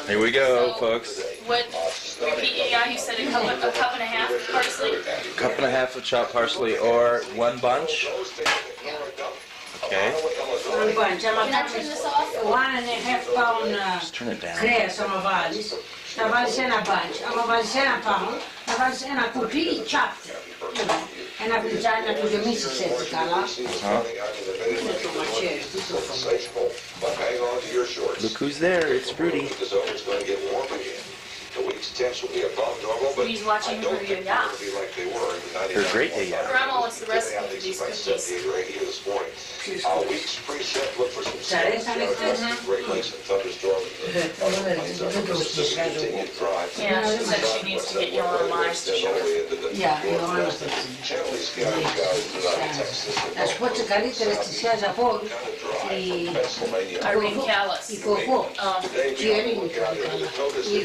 Here we go, folks. What? Repeat, yeah, you said a cup and a half parsley. Cup and a half of chopped parsley, or one bunch. Okay. One bunch. Can I turn this off? 1.5 pound Just turn it down. cress, ama valis. Na valis ena bunch. Ama valis ena pound. Na valis ena kupi chopped. Ena vizana tu de misi seti kala. Look who's there, it's Fruity. He's watching her yeah. They're great, yeah. Grandma wants the recipe for these cookies. Weeks preset, look for some storms, Great Lakes and thunderstorms. Yeah, she said she needs to get you on lines to show her. Yeah, las cose καλύτερες της Ιας από όλους, Irene Callis. η Φοφό, η Ερήνη,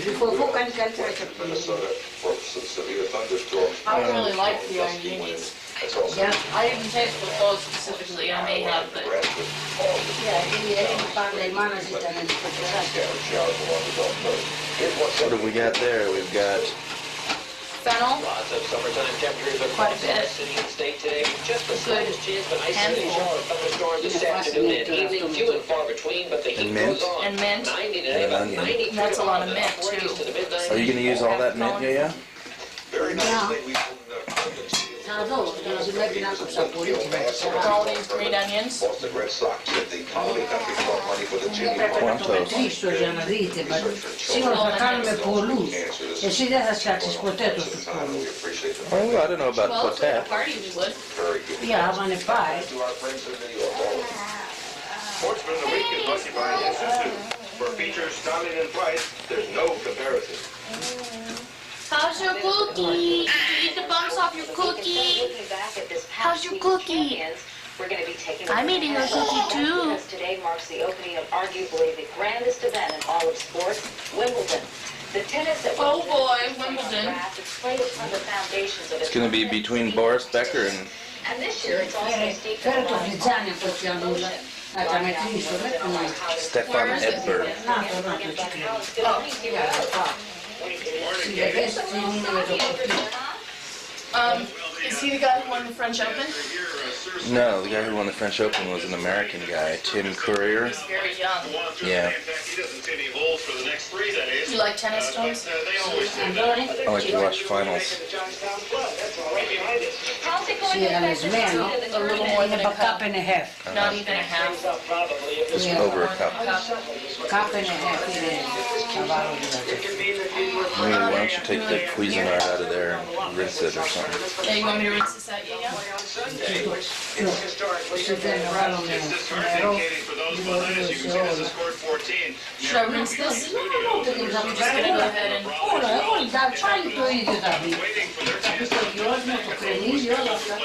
η Φοφό κάνει καλύτερα και από όλους. I really like the Irenies. Yeah. I didn't taste the clothes specifically, I may have, but Yeah, η Ερήνη πάντα η μάνα ήταν εντυπωσιαστική. What have we got there? We've got fennel, Lots of summertime temperatures across the city and state today. Just the slightest chance of an isolated shower or thunderstorm this afternoon and evening. Few and far between, but the heat goes on. and mint. 90 today, about 90. That's a lot of mint, too. Are you going to use all that mint, yeah? Very nicely, we can Θα δω, να δουλεύει να κόψα πολύ. All these green onions. Boston Red Sox at the Colony Country Club money for the Jimmy Πρέπει να το μετρήσω για να δείτε. Σίγουρα θα κάνουμε πολλούς. Εσύ δεν θα φτιάξεις ποτέ τους πολλούς. Oh, I don't know about Well, for the potet. party we would. Yeah, άμα είναι πάει. Sportsman of the Week is brought to you by Institute. For features, styling, and price, there's no comparison. How's your cookie? Did you eat the bumps off your cookie? How's your cookie? I'm eating a cookie too. Today marks the opening of arguably the grandest event in all of sports, Wimbledon. The tennis at Oh boy, Wimbledon. It's going to be between Boris Becker and And this year it's also steeped Φέρε in το φλιτζάνι από τη Ανούλα. Να τα μετρήσω, Stefan Edberg. Να το συλλεγές είναι με το κουτί. Is he the guy who won the French Open? No, the guy who won the French Open was an American guy, Tim Courier. He's very young. Yeah. You like tennis, Jones? I like to watch finals. Σιγανισμένο, A little more than a είναι cup. cup and a half. Not even a half. Just over a cup. Cup and a half είναι να βάλω δηλαδή. Maybe why don't you take the Cuisinart out of there and rinse it or something? Yeah, you want me to rinse this out, yeah? Σιγά να βάλω νερό, λίγο σε όλα. Should I rinse this? I'm just gonna go ahead and... Όλα, όλα, πάλι το ίδιο θα μπει. Θα πεις το γιώσμα, το κρεμμύδι, όλα αυτά.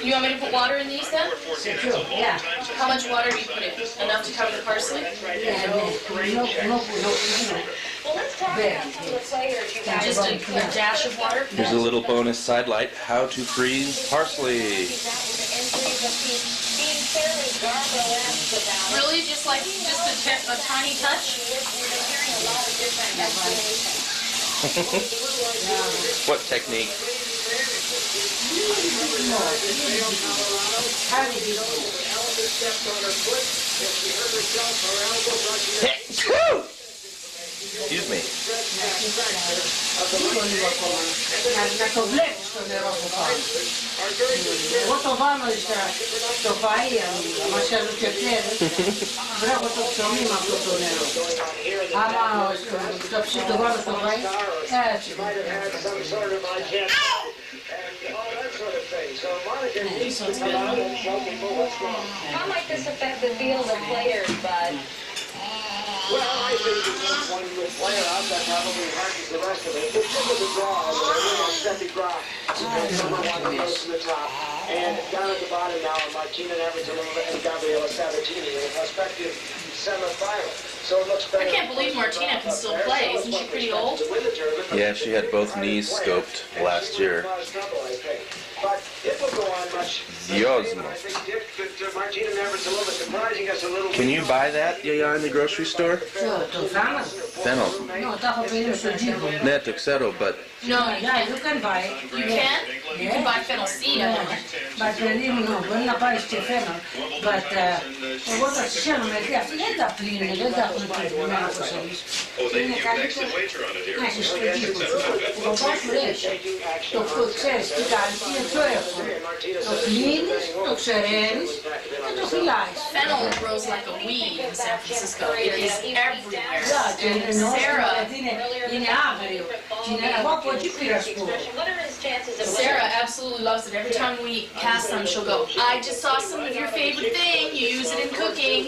You want me to put water in these then? Σε ποιο, yeah. How much water do you put in? Enough to cover the parsley? Yeah, no, Well, let's talk about some of the players you guys Just a dash of water? Here's a little bonus sidelight, how to freeze parsley. Really? Just like, a tiny touch? What technique? Excuse me. Να το βλέπεις το νερό που πάει. Εγώ το βάλω στο φαΐ, μας καλοκαιριέρι, βρέχω το ψωμί με αυτό το νερό. Άμα το βάλω στο φαΐ, έτσι. How might this affect the field of players, Bud? Well, I think that one good player out that probably hardens the rest of it. It's just a draw, a steady draw. Someone goes to the top. And down at the bottom now are Martina Navratilova and Gabriela Sabatini in a prospective semifinal. So it looks better. I can't believe Martina can still play. Isn't she pretty old? Yeah, she had both knees scoped last year. But it will go on much. Diosmo. I think Dick could Martina Navratilova surprising us a little. Can you buy that, Yaya, in the grocery store? Το θάνατο. Fennel. No, τα έχω περίπου στο τζίμπο. Ναι, το ξέρω, but No, Yeah, you can buy it. you can. You can buy fennel seed. I know. But believe me, no, μπορεί να πάρεις και φένο. But εγώ τα ξέρω μερικοί αυτοί δεν τα πλύνουν, δεν τα έχουν πλυνωμένα όπως εμείς. Είναι καλύτερο να είσαι στο τζίμπο σου. Ο παπάς σου λέει, το ξέρεις τι κάνεις, είναι πιο εύκολο. Το πλύνεις, το ξεραίνεις και το φυλάεις. Fennel grows like a weed in San Francisco. It is everywhere. Και εννοώ Sarah, γιατί είναι άγριο. Και εγώ από εκεί πήρα σπούρο. What are his chances of Sarah absolutely loves it. Every time we cast them, she'll go, I just saw some of your favorite thing. You use it in cooking.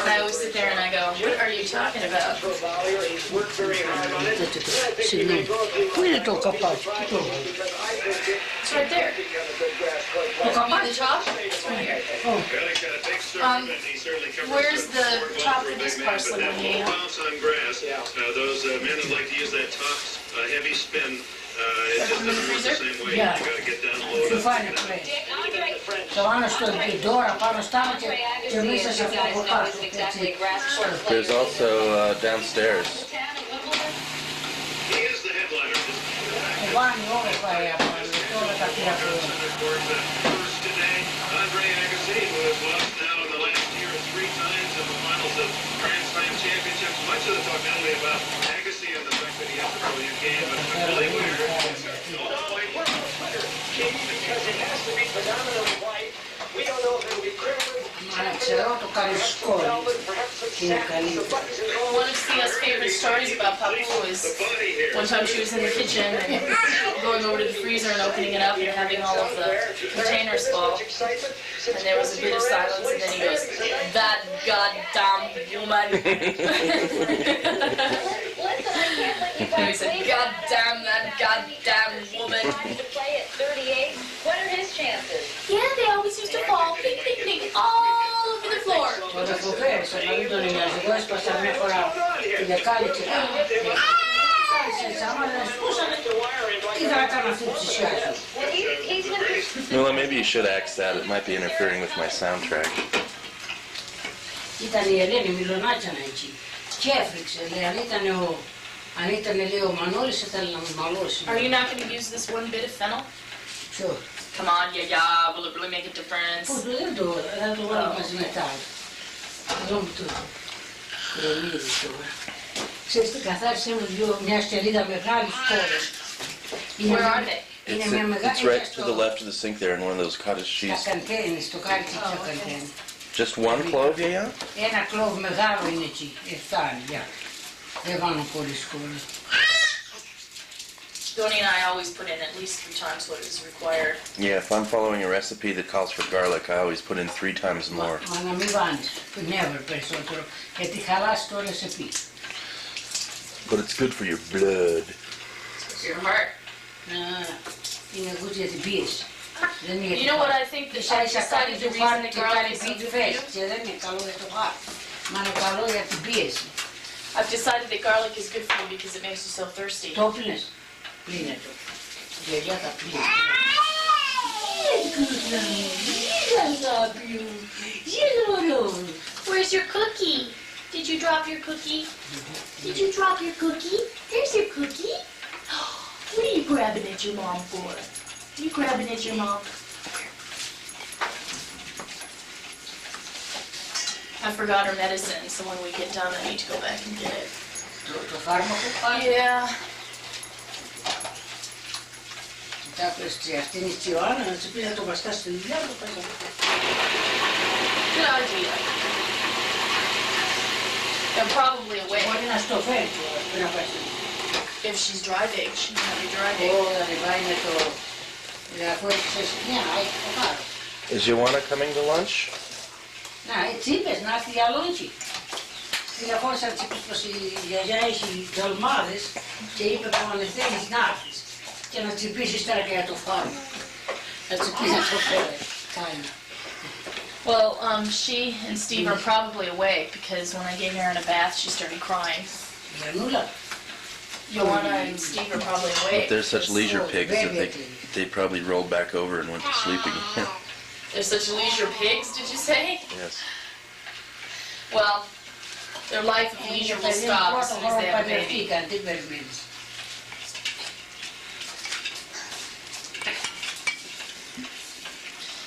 And I always sit there and I go, what are you talking about? Συγγνώμη, πού είναι το καπάκι, πού το έχω. It's right there. Το You καπάκι. need the top? It's right here. Where's the top of this parsley one, Yaya? Bounce on grass. Those men that like to use that tough, heavy spin, it just doesn't work the same way. Yeah. You got to get down low. Το φάνε πρέσβ. Το πάνω στο τώρα, πάνω στα και μέσα σε αυτό από κάτω. there's also downstairs. He is the headliner. Βάνει όλα πάει από όλα τα πήρα προϊόντα. First today, Andre Agassi, who has lost now in the last year 3 times in the finals of Grand Slam championships. Much of the talk not only about Agassi and the fact that he has to throw you game, but Billy Weir. Because it has to be predominantly white. We don't know if it'll be criminal. Μα να ξέρω το κάνει σκόρ. Είναι καλή. One of Sia's favorite stories about Papu is one time she was in the kitchen and going over to the freezer and opening it up and having all of the containers full. And there was a bit of silence and then he goes, that goddamn woman. And he said, goddamn that goddamn woman. to play at 38? What are his chances? Yeah, they always used to fall, ping, ping, ping, all over the floor. Το δεκοπέρασε, να μην τον νοιάζει. Εγώ έσπασα μια φορά τη δεκάλη και άμα δεν σπούσανε, τι θα έκανα αυτή τη ψησιά σου. Well, maybe you should axe that. It might be interfering with my soundtrack. Ήταν η Ελένη Μιλονάτσανα εκεί και έφρυξε, λέει, αν ήταν λέει ο Μανώλης θα θέλει να μου μαλώσει. Are you not going to use this one bit of fennel? Ποιο? Come on, yeah, will it really make a difference? Πού δεν το, θα το βάλω μαζί μετά. Εδώ μου το κρεμμύδι τώρα. Ξέρεις τι, καθάρισε μου μια στελίδα μεγάλης κόρες. Where are they? Είναι μια μεγάλη... It's right to the left of the sink there in one of those cottage cheese. Στα καντένες, στο κάτι πιο καντένες. Just one clove, Yaya? Ένα κλόβ μεγάλο είναι εκεί, φτάνει, για. Δεν βάνω πολύ σκόρες. Donnie and I always put in at least 3 times what is required. Yeah, if I'm following a recipe that calls for garlic, I always put in 3 times more. Μα να μην βάνεις, never περισσότερο, γιατί χαλάς το ρεσεπί. But it's good for your blood. Your heart. Είναι good για την πίεση. You know what I think that I decided the reason the garlic is so good for you? Και δεν είναι καλό για το χάρτη. Μα είναι καλό για την πίεση. I've decided that garlic is good for you because it makes you so thirsty. Το πλύνες. Πλύνε το. Η γιαγιά θα πλύνει. Where's your cookie? Did you drop your cookie? Did you drop your cookie? There's your cookie. What are you grabbing at your mom for? Are you grabbing at your mom? I forgot her medicine, so when we get done, I need to go back and get it. Το φάρμακο πάει. Yeah. Μετά πες αυτή είναι η Ιωάννα, να της πεις να το βαστάς στη δουλειά, το πας να το πας. Good idea. They're probably away. Μπορεί να στο φέρει πριν να πάει στη δουλειά. If she's driving, she might be driving. Δηλαδή πάει με το... Αφού έχεις μια, έχει το πάρω. Is Joanna coming to lunch? Να, έτσι είπες, να έρθει για λόντσι. Τηλεφώνησα να της είπες πως η γιαγιά έχει Dolmades και είπε που αν θέλεις να έρθεις και να της πεις ύστερα και για το φάρμακο. Να της πεις να το φέρει. Κάνει. Well, she and Steve are probably awake because when I gave her in a bath, she started crying. Γιαννούλα. Joanna and Steve are probably But awake. they're such leisure pigs that they probably rolled back over and went to sleep again. They're such leisure pigs, did you say? Yes. Well, their life of leisure will stop as soon as they have a baby. Τι περιμένεις.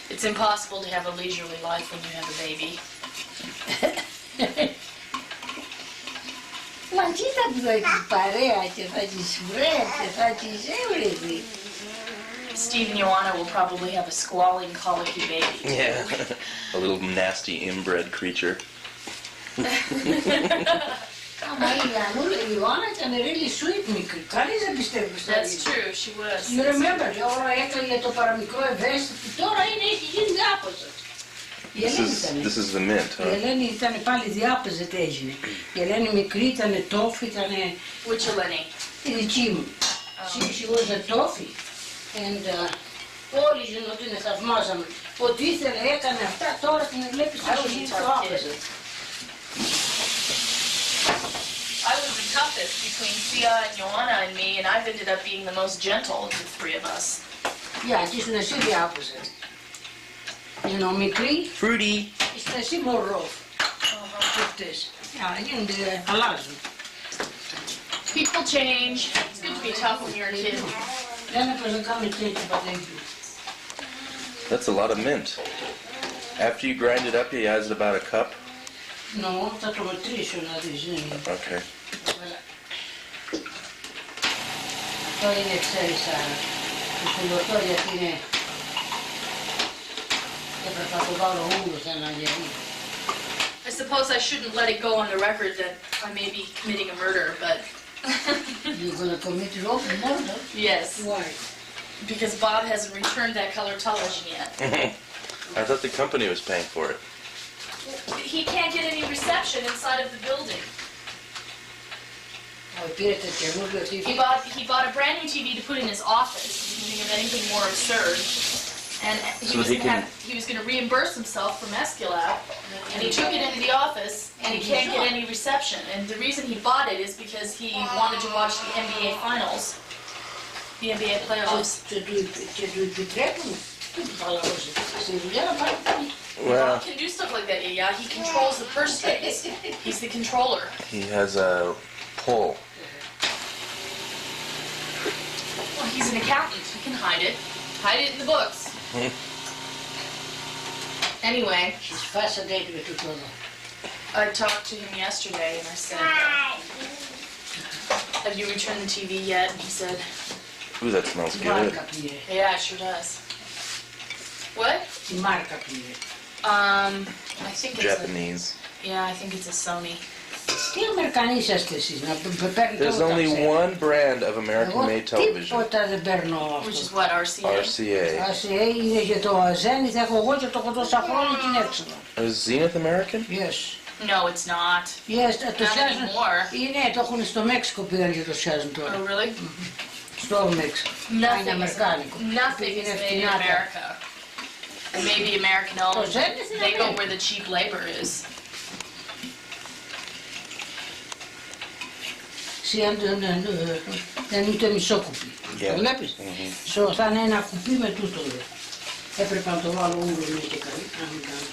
It's impossible to have a leisurely life when you have a baby. Μα κοίτα που θα έχεις παρέα και θα έχεις βρε και θα έχεις έβρεση. Steve and Joanna will probably have a squalling, colicky baby. Yeah. A little nasty inbred creature. Άμα η Ανούλα, η Ιωάννα ήταν really sweet μικρή. Κανείς δεν πιστεύει στο That's ίδιο. true, she was. You remember, ώρα έκλαιγε το παραμικρό ευαίσθητο, τώρα έχει γίνει διάπαζα. This is the mint, Η huh? Ελένη ήταν πάλι διάπαζα τι έγινε. Η Ελένη μικρή ήταν τόφη, ήταν Which Eleni? η δική μου. She was a toffee. And όλοι ότι είναι θαυμάζαμε. Ό,τι ήθελε έκανε αυτά, τώρα την βλέπεις I was a το tough άπαζα. kid. I was the toughest between Sia and Joanna and me, and I've ended up being the most gentle of the three of us. Και ήσουν εσύ διάπαζα. Ενώ μικρή, Fruity. ήσουν εσύ μωρό. Και αυτές. Γίνονται, αλλάζουν. People change. It's good to be tough when you're a kid. Δεν έπαιζε να κάνουμε τέτοιο πατέγιο. That's a lot of mint. After you grind it up, you add about a cup. Νο, θα το μετρήσω να δεις. Okay. Αυτό είναι, ξέρεις, το κουλωτό γιατί είναι... Έπρεπε να το βάλω όλο σε ένα γερί. I suppose I shouldn't let it go on the record that I may be committing a murder, but You're gonna commit a murder? yes, Why? because Bob hasn't returned that color television yet. I thought the company was paying for it. He can't get any reception inside of the building. Πήρε το καινούριο TV. He bought a brand new TV to put in his office. He didn't think of anything more absurd. And So he was going to reimburse himself from Escalab, and he took it into the office, and he can't get any reception. And the reason he bought it is because he wanted to watch the NBA finals, the NBA playoffs. Και του επιτρέπουν. Τι του παλαβώσει. Στη δουλειά να πάει πάλι. Well, He can do stuff like that, yeah. He controls the purse strings. He's the controller. he has a pull. Well, he's an accountant. He can hide it. Hide it in the books. Anyway, She's fascinated with το todo. I talked to him yesterday, and I said, have you returned the TV yet? And he said, Ooh, that smells Τη good. μάρκα πήρε. yeah, it sure does. What? Τη μάρκα πήρε. I think it's Japanese. I think it's a Sony. Τι Αμερικανοί είσαστε εσείς, να παίρνετε There's όλα τα only ξέρετε. one brand of American-made Εγώ television. τίποτα δεν παίρνω Which αυτό. is what, RCA? RCA. RCA είναι και το Zenith, έχω εγώ και το 800 χρόνια την έξοδο. Is Zenith American? Yes. No, it's not. Yes, το Not σιάζουν. anymore. Είναι, το έχουν στο Μέξικο πήγαν και το σιάζουν τώρα. Oh, really? Στο Μέξικο. Είναι Nothing is, αμερικάνικο. nothing is Είναι made in φτηνά. America. It may be American owned. Zenith είναι They go American. where the cheap labor is. Δεν είναι ούτε μισό κουπί. Το βλέπεις. Θα είναι ένα κουπί με τούτο. Έπρεπε να το βάλω όλο λίγο και καλύτερα να μην κάνω.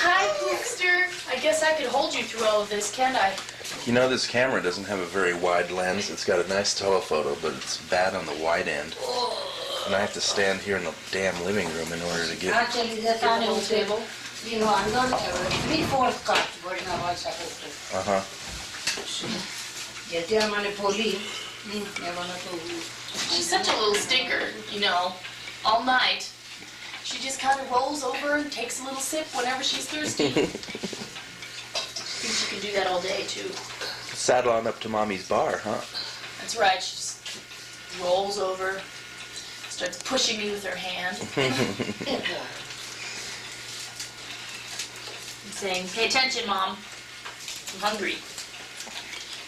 Hi, Trickster. I guess I could hold you through all of this, can't I? You know, this camera doesn't have a very wide lens. It's got a nice telephoto, but it's bad on the wide end. And I have to stand here in the damn living room in order to get... Actually, δεν θα είναι ούτε. Είναι ο Αντώνης, 3/4 cut μπορεί να βάλεις από αυτό. Uh-huh. Γιατί άμα είναι πολύ, έβαλα το... She's such a little stinker, you know. All night, she just kind of rolls over and takes a little sip whenever she's thirsty. Think she can do that all day, too. Saddle on up to Mommy's bar, huh? That's right, she just rolls over, starts pushing me with her hand, and saying, pay attention, Mom. I'm hungry.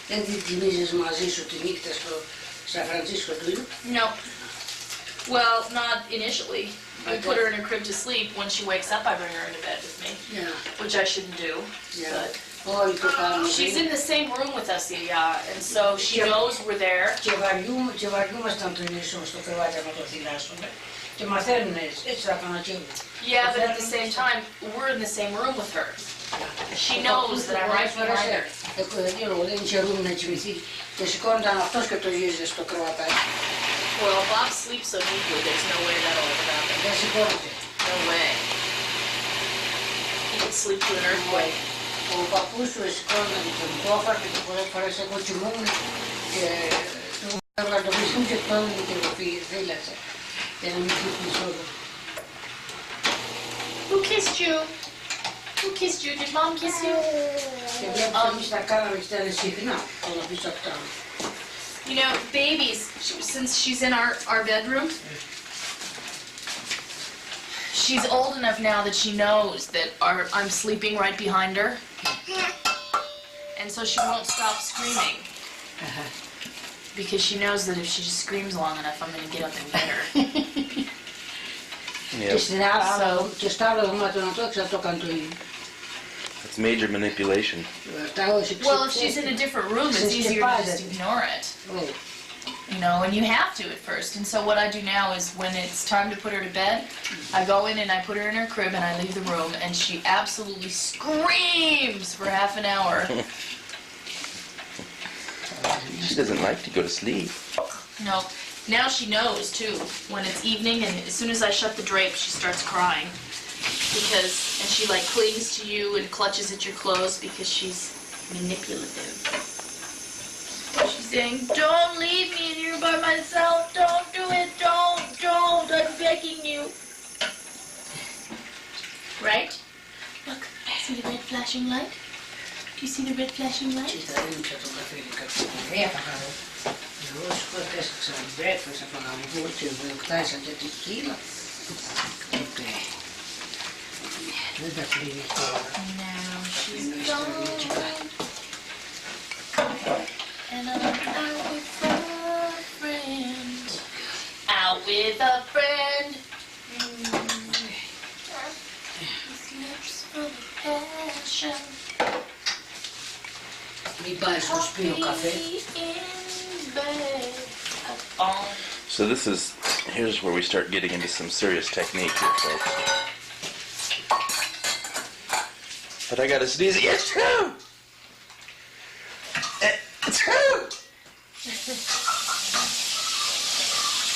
Δεν την τιμίζεις μαζί σου τη νύχτα στο Σαν Φρανσίσκο του ίδιου. No. Well, not initially. We put her in her crib to sleep. When she wakes up, I bring her into bed with me, which I shouldn't do. But Όλοι το κάνουμε. she's in the same room with us, and so she knows we're there. Και βαριούμασταν το νησό στο κρεβάτι να το θυλάσσουμε. Και μαθαίνουν έτσι θα έκανα και εγώ. Yeah, but at the same time, we're in the same room with her. She knows that I'm right behind her. Δεν είχε ρούμι να κοιμηθεί και σηκώνονταν αυτός και το γύριζε στο κρεβατάκι. Well, Bob sleeps so deeply, there's no way that'll ever happen. Δεν σηκώνεται. No way. He could sleep through an earthquake. Ο παππούς του σηκώνονταν τον κόφαρ και πολλές φορές εγώ κοιμούμουν και του έβγαλε το πίσω μου και τότε και το φύλαξε για να μην κοιμηθείς όλο. Who kissed you? Who kissed you? Did mom kiss you? Και βλέπεις εμείς τα κάναμε και ήταν συχνά όλα πίσω από τα άλλα. You know, babies, since she's in our bedroom, she's old enough now that she knows that I'm sleeping right behind her. And so she won't stop screaming. Because she knows that if she just screams long enough, I'm going to get up and get her. Και στα άλλα δωμάτια να το έξω θα το κάνει το ίδιο. It's major manipulation. Well, if she's in a different room, it's easier to just ignore it. You know, and you have to at first. And so what I do now is when it's time to put her to bed, I go in and I put her in her crib and I leave the room and she absolutely screams for half an hour. She doesn't like to go to sleep. No, now she knows too. When it's evening and as soon as I shut the drape, she starts crying. And she like clings to you and clutches at your clothes because she's manipulative. She's saying, don't leave me in here by myself, don't do it, don't, I'm begging you. Right? Look, see the red flashing light? Do you see the red flashing light? Κοίτα, δεν ήπια τον καφέ, δεν έφαγα. Εγώ σκότες ξανά breakfast έφαγα μου και βοκτάρισα και τη κύλα. Δεν τα κλείνει τώρα. Now she's gone. And I'm out with a friend. Out with a friend. His lips full of passion. Μην πάει στο σπίτι ο καφέ. So here's where we start getting into some serious technique here, folks. But I gotta sneeze. It's true! It's true!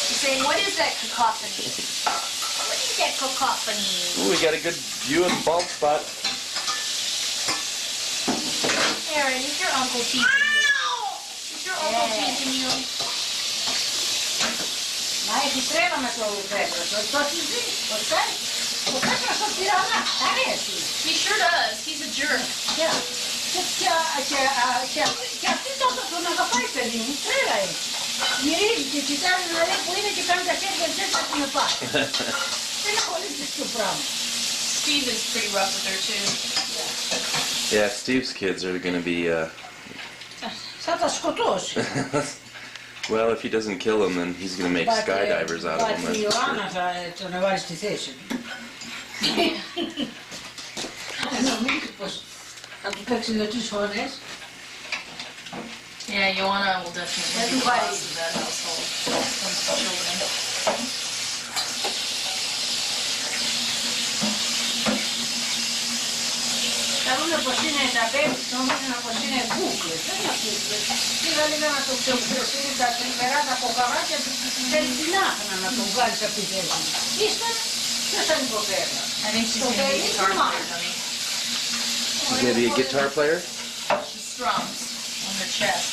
He's saying, what is that cacophony? What is that cacophony? Ooh, we got a good view of the bald spot. Aaron, is your uncle teasing you? Is your uncle teasing you? Μα έχει τρένα με το πέτρο, το έχεις δει, ο πέτρος το τυραννά, αρέσει. He sure does. He's a jerk. Και αυτή τον αγαπάει παιδί μου, τρέλα είναι. Γυρίζει και κοιτάζει να λέει που είναι και κάνει τα χέρια της να την πάει. Δεν είναι πολύ τέτοιο πράγμα. Steve is pretty rough with her too. Yeah, Steve's kids are gonna be, Θα τα σκοτώσει. well, if he doesn't kill them, then he's gonna make skydivers out of them. Բայց η Ιωάννα θα τον εβάλει στη θέση του. Νομίζω πως θα του παίξει 2-3 φορές. Yeah, Joanna will definitely be the boss of that household when it comes to children. Θεωρούν πως είναι τα μπέμπι, νομίζουν πως είναι κούκλες. Δεν είναι κούκλες. Πήγα λίγα να το ξεπληρώσει τα τρυπερά, τα κοκαβάκια του. Θέλει την άχνα να τον βγάλεις από τη θέση. Ύστερα, ποιος θα υποφέρει. I think she's going to be a guitar player, honey. She's gonna be a guitar player? She strums on her chest.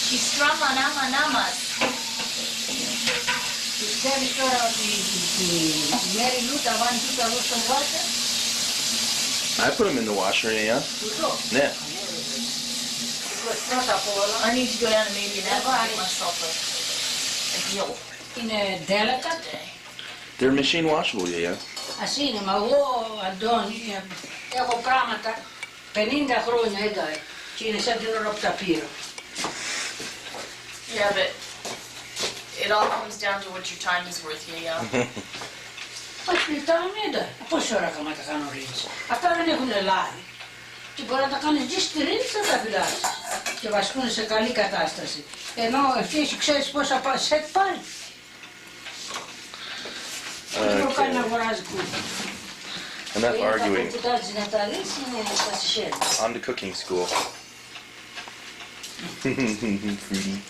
She strum on namas. Ξέρεις τώρα ότι η Μέρη Λου τα βάνει τούτα εδώ στον βάσο. I put them in the washer, yeah. Yeah. Πρώτα απ' όλα. I need to go down to maybe an apple and get myself a deal Είναι delicate. today. They're machine washable, yeah. Ας είναι, μα εγώ, Αντώνη, έχω πράγματα 50 χρόνια ένταε και είναι σαν την ώρα που τα πήρα. Yeah, but it all comes down to what your time is worth, yeah. Όχι, τα ένταε. Πόση ώρα θα τα κάνω ρίνς. Αυτά δεν έχουν λάδι. Και μπορεί να τα κάνεις τζίστη ρίνς, δεν τα φυλάς. Και βασκούν σε καλή κατάσταση. Ενώ αυτή ξέρεις πόσα σετ πάει. Nu Okay. carne vorbească. Enough arguing. Reputați Natalie, ține ca să șer. On to cooking school. Fruity.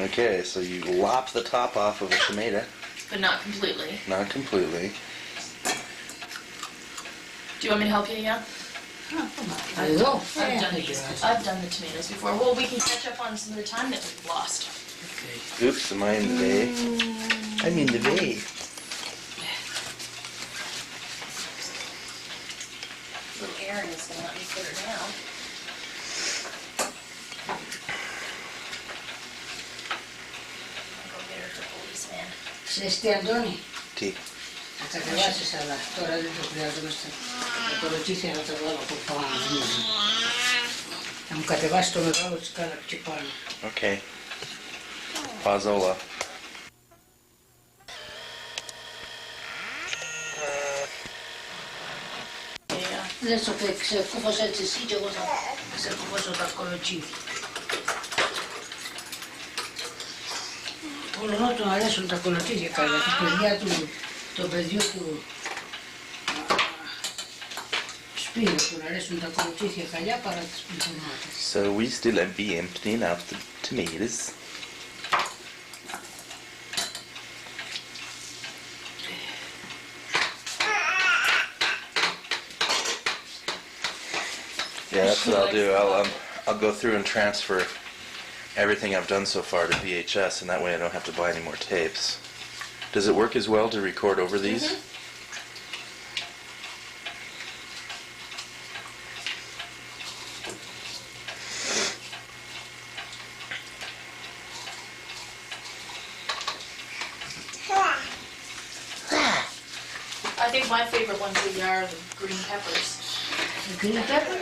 Okay, so you lop the top off of a tomato. But not completely. Not completely. Do you want me to help you, yeah? Alo? I've done the tomatoes before. Well, we can catch up on some of the time that we've lost. Oops, am I in the way? I'm in the way. Little Aaron is gonna let me put her down. I'll go get her her policeman. Știi, Antoni? Tea. A κατεβάσεις, αλλά τώρα δεν το χρειάζομαστε. Θα το ρωτήσει να το βάλω από πάνω. Θα μου κατεβάσει το μεγάλο της κάλα και πάνω. Okay. Fazola. Yeah. Δεν σου πει, ξεκούφος έτσι εσύ και εγώ θα ξεκούφωσω τα κολοτσίδια. Όλο του αρέσουν τα κολοτσίδια καλά. Τα παιδιά του, το παιδιού του Σπύρου του αρέσουν τα κολοτσίδια καλιά παρά τις πιθανότητες. So we still be emptying out the tomatoes. Yeah, that's what I'll do. I'll go through and transfer everything I've done so far to VHS, and that way I don't have to buy any more tapes. Does it work as well to record over these? I think my favorite ones are the green peppers. Green pepper?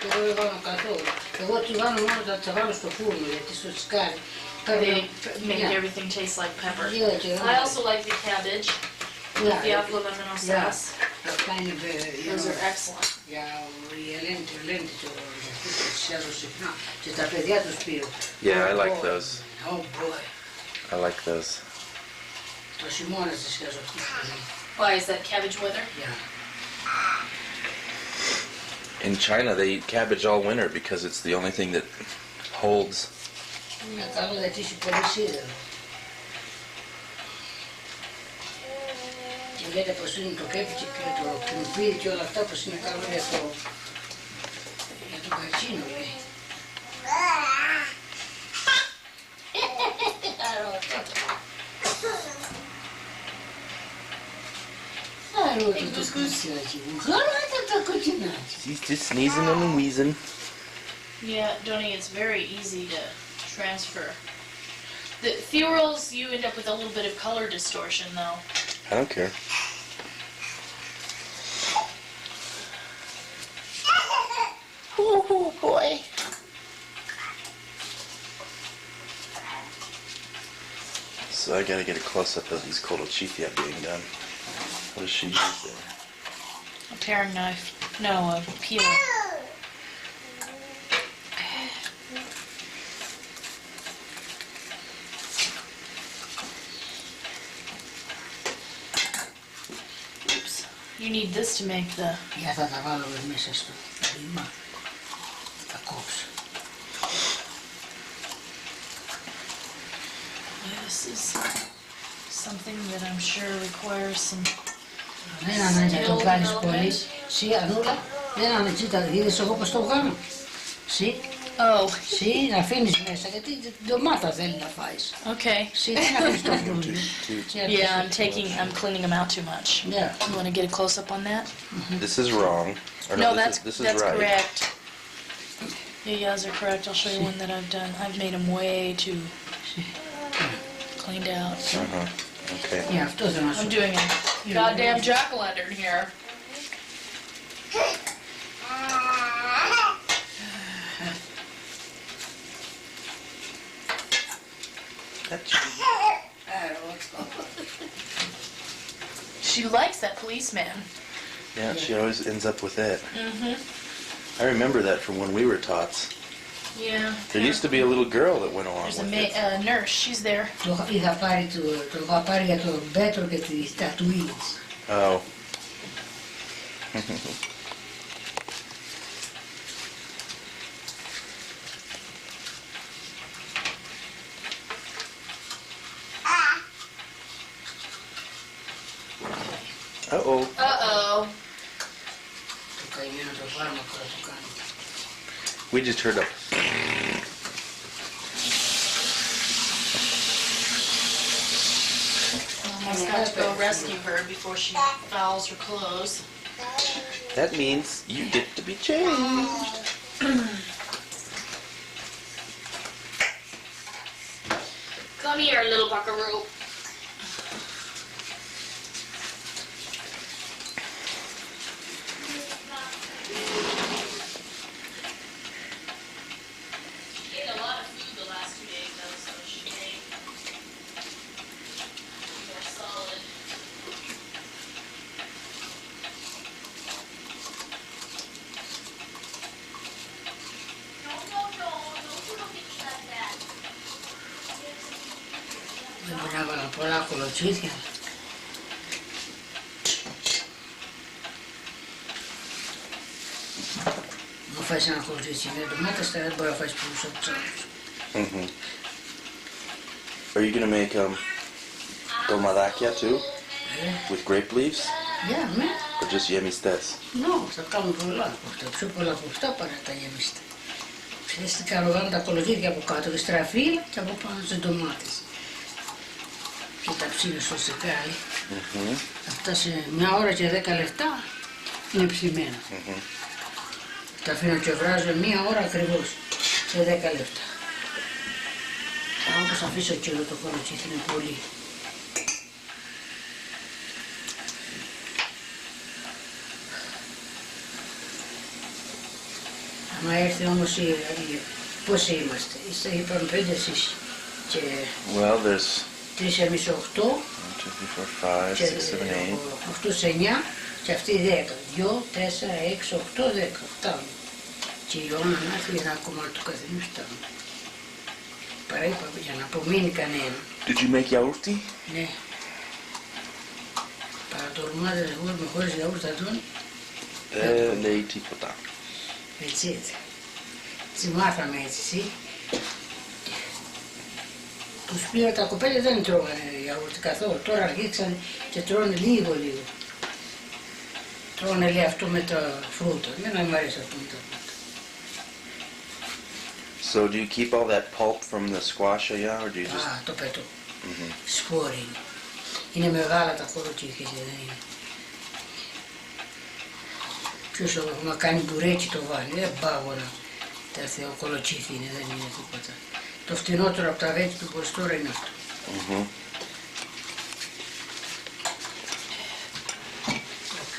Εγώ δεν βάλω καθόλου. Εγώ τη βάλω μόνο όταν τα βάλω στο φούρνο γιατί στο τσικάρι. They make everything taste like pepper. I also like the cabbage, the avlovamino sauce. Αυτά είναι Those are excellent. για η ελένη της έδωσες συχνά και τα παιδιά τους πήρε. Yeah, I like those. Oh boy. I like those. Το χειμώνα της έδωσες. Why is that cabbage weather? In China, they eat cabbage all winter because it's the only thing that holds. Είναι καλό γιατί έχει πολύ σίδερο. Και λέτε πως είναι το κέφι και το κριμπήρι και όλα αυτά πως είναι καλό για το καρτσίνο λέει. Άλλο το κοτσινάκι μου. Καλό ήταν το κοτσινάκι. He's just sneezing and wheezing. Yeah, Donnie, it's very easy to transfer. The theorals, you end up with a little bit of color distortion, though. I don't care. Oh boy. So I gotta get a close-up of these colchithia being done. What does she use there? A paring knife. No, a peeler. Oops. You need this to make the... Για θα τα βάλω μέσα στο ρήμα. Θα κόψω. This is something that I'm sure requires some... Δεν ανάγκη να το κάνεις πολύ. Σι, Ανούλα, δεν ανάγκη να δεις εγώ πως το κάνω. Σι, Oh, σι, να αφήνεις μέσα, γιατί την ντομάτα θέλει να φάεις. okay. Σι, τι να αφήνεις το φρούριο. Yeah, I'm cleaning them out too much. Yeah. You want to get a close-up on that? This is wrong. Or No, this is that's right. correct. Yeah, yours are correct. I'll show you one that I've done. I've made them way too cleaned out. Uh-huh. Okay. Yeah, αυτό θέλω να σου I'm doing a goddamn jack-o'-lantern here. She likes that policeman. Yeah, she always ends up with it. Mm-hmm. I remember that from when we were tots. Yeah. There used to be a little girl that went along There's a with it. nurse. She's there. Το είχα πάρει, το είχα πάρει για τον Πέτρο και τις τατουίνες. Oh. Uh-oh. Uh-oh. Το καημένο το φάρμακο θα το κάνω. We just heard a... Almost got to go rescue her before she fouls her clothes. That means you get to be changed. Come here, little buckaroo. She ate a lot of food the last 2 days, though, so she ate more solid. Δεν μπορεί να βάλω πολλά κολοτσίδια. Μου φάει ένα κολοτσίδι με ντομάτες, τώρα δεν μπορεί να φάει πολλούς από τους άλλους. Mm-hmm. Are you gonna make dolmadakia too? With grape leaves? Ναι. Or just yemistes? Θα κάνουμε πολλά από αυτά, πιο πολλά από αυτά παρά τα γεμιστά. Ουσιαστικά βάλω τα κολοτσίδια από κάτω και στραφή και από πάνω τις ντομάτες. Και τα ψήνω στο σεκάλι. Αυτά σε 1 ώρα και 10 λεπτά είναι ψημένα. Τα αφήνω και βράζω 1 ώρα ακριβώς σε 10 λεπτά. Όπως αφήσω και όλο το κολοτσίδι είναι πολύ. Άμα έρθει όμως πόσοι είμαστε, είπαμε 5 εσείς και Well, there's 3 εμείς 8 1, 2, 3, 4, 5, και 6, 7, 8. 8 σε 9 και αυτοί 10. 2, 4, 6, 8, 10. Φτάνουν. Και η ώρα να έρθει ένα κομμάτι του καθενός φτάνουν. Παρά είπαμε για να απομείνει κανένα. Did you make yaourti? Ναι. Παρατολμάδες εγώ με χωρίς γιαούρτα τον. Δεν λέει τίποτα. Έτσι. Έτσι μάθαμε έτσι, εσύ. Τους πήρα τα κοπέλια δεν τρώγανε γιαούρτι καθόλου. Τώρα αρχίσαν και τρώνε λίγο. Τρώνε λέει αυτό με τα φρούτα. Εμένα μου αρέσει αυτό με τα φρούτα. So do you keep all that pulp from the squash, yeah, or do you just... Α, το πετώ. Σπόρι είναι. Είναι μεγάλα τα κολοτσίδια, δεν είναι. Ποιος έχουμε κάνει μπουρέτσι το βάλει, δεν πάγωνα. Τα θεοκολοτσίδια είναι, δεν είναι τίποτα. Το φτηνότερο από τα vegetable τώρα είναι αυτό. Οκ.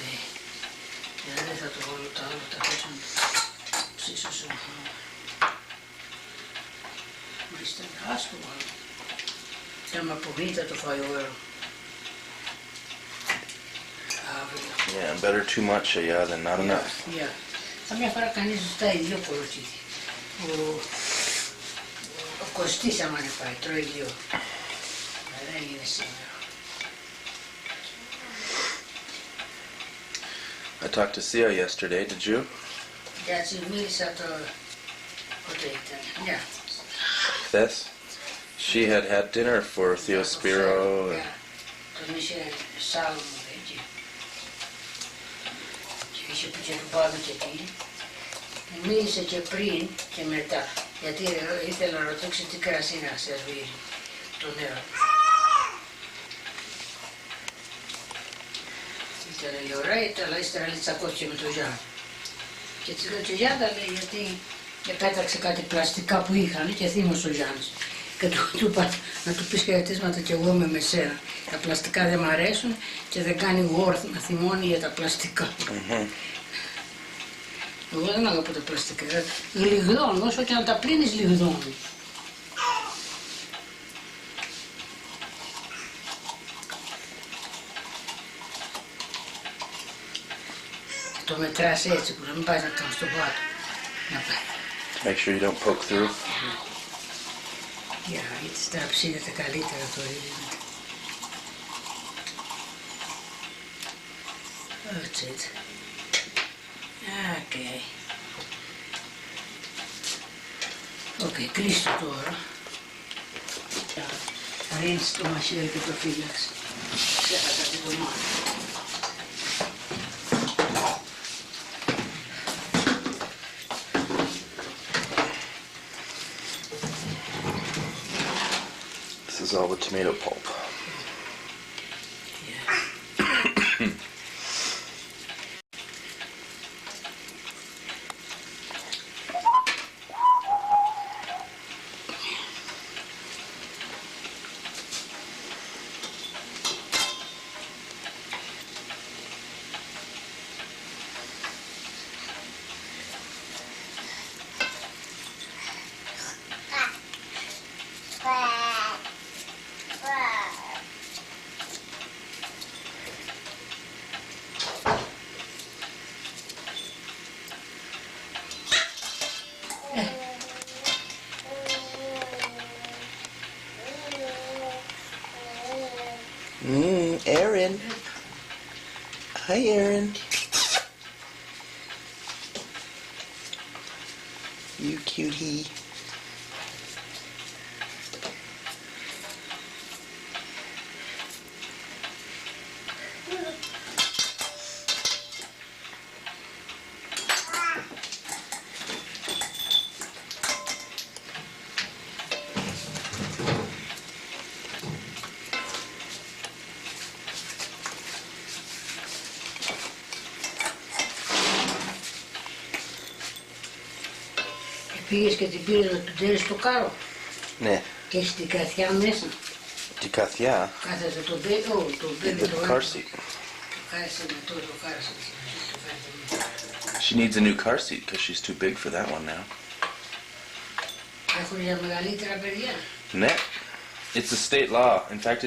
Δεν θα το βάλω τα άλλα, τα πέσαν ψήσω. Μάλιστα, ας το βάλω. Και άμα αποβεί θα το φάει ο έρο. Yeah, better too much, yeah, than not enough. Καμιά φορά κανείς ζητάει 2 κολοτσίδια. Ο Κωστής άμα είναι πάει, τρώει 2. Δεν είναι σήμερα. I talked to Sia yesterday, did you? Γιατί μίλησα το... Πότε ήταν, ναι. This? She had dinner for Theo Spiro. Τον είχε σάλμο εκεί. Και είχε πει και του πάμε και τι. Μίλησε και πριν και μετά. Γιατί ήθελα να ρωτήσω τι κρασί να σερβίρει το νερό. Ήταν η ωραία, αλλά ύστερα τσακώθηκε με τον Γιάννη. Και της λέω και Γιάννη λέει γιατί επέταξε κάτι πλαστικά που είχαν και θύμωσε ο Γιάννης. Και του είπα να του πεις χαιρετίσματα κι εγώ είμαι με σένα. Τα πλαστικά δεν μ' αρέσουν και δεν κάνει γόρθ να θυμώνει για τα πλαστικά. Εγώ δεν αγαπώ τα πλαστικά. Λιγδώνουν, όσο και να τα πλύνεις λιγδώνουν. Το μετράς έτσι που να μην πάει να κάνεις στο πάτο. Να πάει. Make sure you don't poke through. Για έτσι θα ψήνεται καλύτερα το ρύζι. That's it. Okay. Okay, κλείστο τώρα. Θα ρίξεις το μαχαίρι και το φύλαξε. Ξέχασα την ντομάτα. This is all the tomato pulp. Aaron. Hi, Aaron. You cutie. Πήγες και την πήρες να του τέρεις το κάρο. Ναι. Και έχεις την καρδιά μέσα. Την καθιά. Κάθεται το μπέμπι, το μπέμπι The το car άλλο. seat. Κάθεσαι με το κάρασε. She needs a new car seat because she's too big for that one now. Έχουν για μεγαλύτερα παιδιά. Ναι. It's a state law. In fact,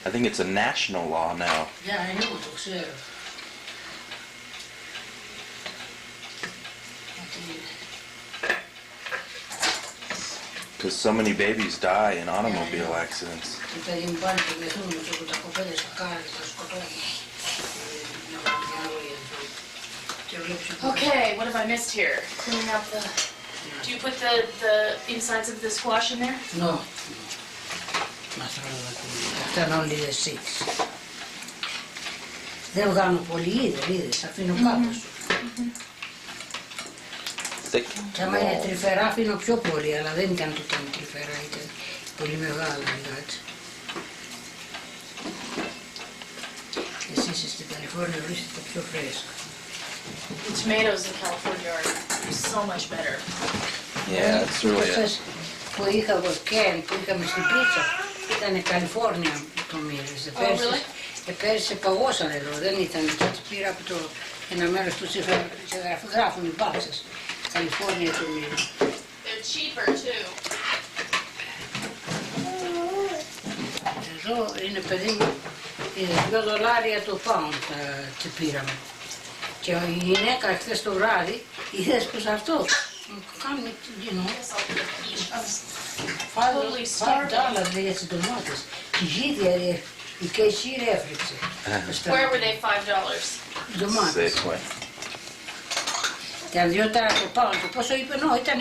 I think it's a national law now. Για εννοώ, το ξέρω. Because so many babies die in automobile accidents. Και τα γυμπάνε και μεθούν με το τα κοπέλες στα κάρα και τα σκοτώνουν. Okay, what have I missed here? Cleaning out the... Do you put the insides of the squash in there? No. Αυτά είναι όλοι the six. Δεν βγάνω πολύ, είδες, αφήνω κάπως. Thick. Και άμα είναι τρυφερά αφήνω πιο πολύ, αλλά δεν ήταν το ήταν τρυφερά, ήταν πολύ μεγάλα, εντάξει. Εσείς στην Καλιφόρνια βρίσκετε πιο φρέσκα. The tomatoes in California are so much better. Yeah, it's really Χθες που είχα εγώ κέρι, που είχαμε στην πίτσα, ήταν Καλιφόρνια το μύριζε. Πέρυσι παγώσαν εδώ, δεν ήταν. Και έτσι πήρα από το ένα μέρος του και γράφουν οι μπάξες. Καλιφόρνια το μύριζε. They're cheaper too. Εδώ είναι παιδί μου, $2 το pound τι πήραμε. Και η γυναίκα χθες το βράδυ, είδες πως αυτό κάνει, you know, $5 λέει για τις ντομάτες. Και γίδια η καισίρ έφρυξε. Where were they $5? Ντομάτες. Safeway. Ήταν $2 το pound. Πόσο είπε,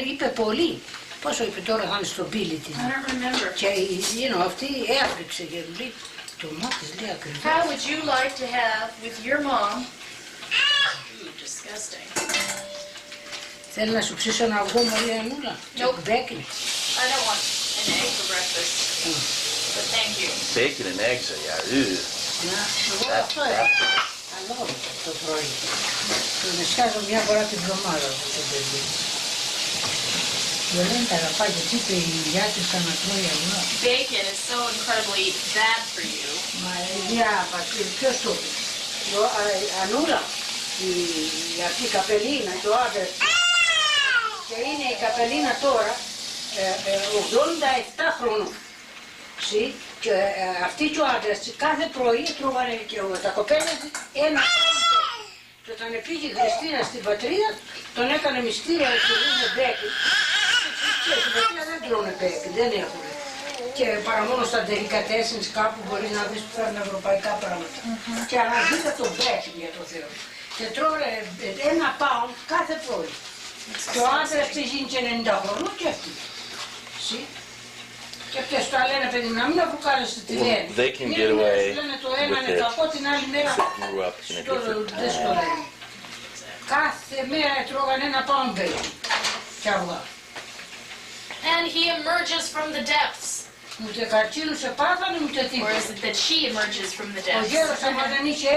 είπε πολύ. Πόσο είπε τώρα θα είναι στο μπίλι της. I don't remember. Και αυτή έφρυξε και λέει, ντομάτες λέει ακριβώς. How would you like to have with your mom? Ooh, disgusting. Θέλει να σου ψήσω ένα αυγό μωρή Ανούλα. Nope. Μπέκιν. I don't want an egg for breakfast. But thank you. Bacon and eggs, yeah. Ew. Εγώ αυτό καλό το πρωί. Το μεσιάζω μια φορά την εβδομάδα το παιδί. Δεν τα αγαπάει και τι είπε η γιαγιά της να τρώει αυγά. Bacon is so incredibly bad for you. Μα ποιος το είπε. Ανούλα, αυτή η καπελίνα και ο άντρας. Και είναι η καπελίνα τώρα 87 χρόνων. Και αυτή και ο άντρας κάθε πρωί τρώγανε και τα κοπέλα ένα Και όταν πήγε η Χριστίνα στην πατρίδα, τον έκανε μυστήρια και λένε μπέκι. Και στην πατρίδα δεν τρώνε μπέκι, δεν έχουν. Και παρά μόνο στα delicatessens κάπου μπορεί να δεις που φέρνουν ευρωπαϊκά πράγματα. Και αναζήτα το μπέκι για το Θεό. Και τρώνε 1 pound κάθε πρωί. Και ο άντρας της γίνει και 90 χρονών και αυτή. Και αυτές τα λένε παιδί να μην αφουκάρεστε τη λένε. They can get away λένε το ένα with είναι it. κακό, την άλλη μέρα Grew up in a δεν στο different λένε. Κάθε μέρα τρώγανε 1 pound bacon και αυγά. And he emerges from the depths. Ούτε καρκίνου σε πάθανε ούτε Or τίποτα. is it that she emerges from the Ο depths? γέρος άμα δεν είχε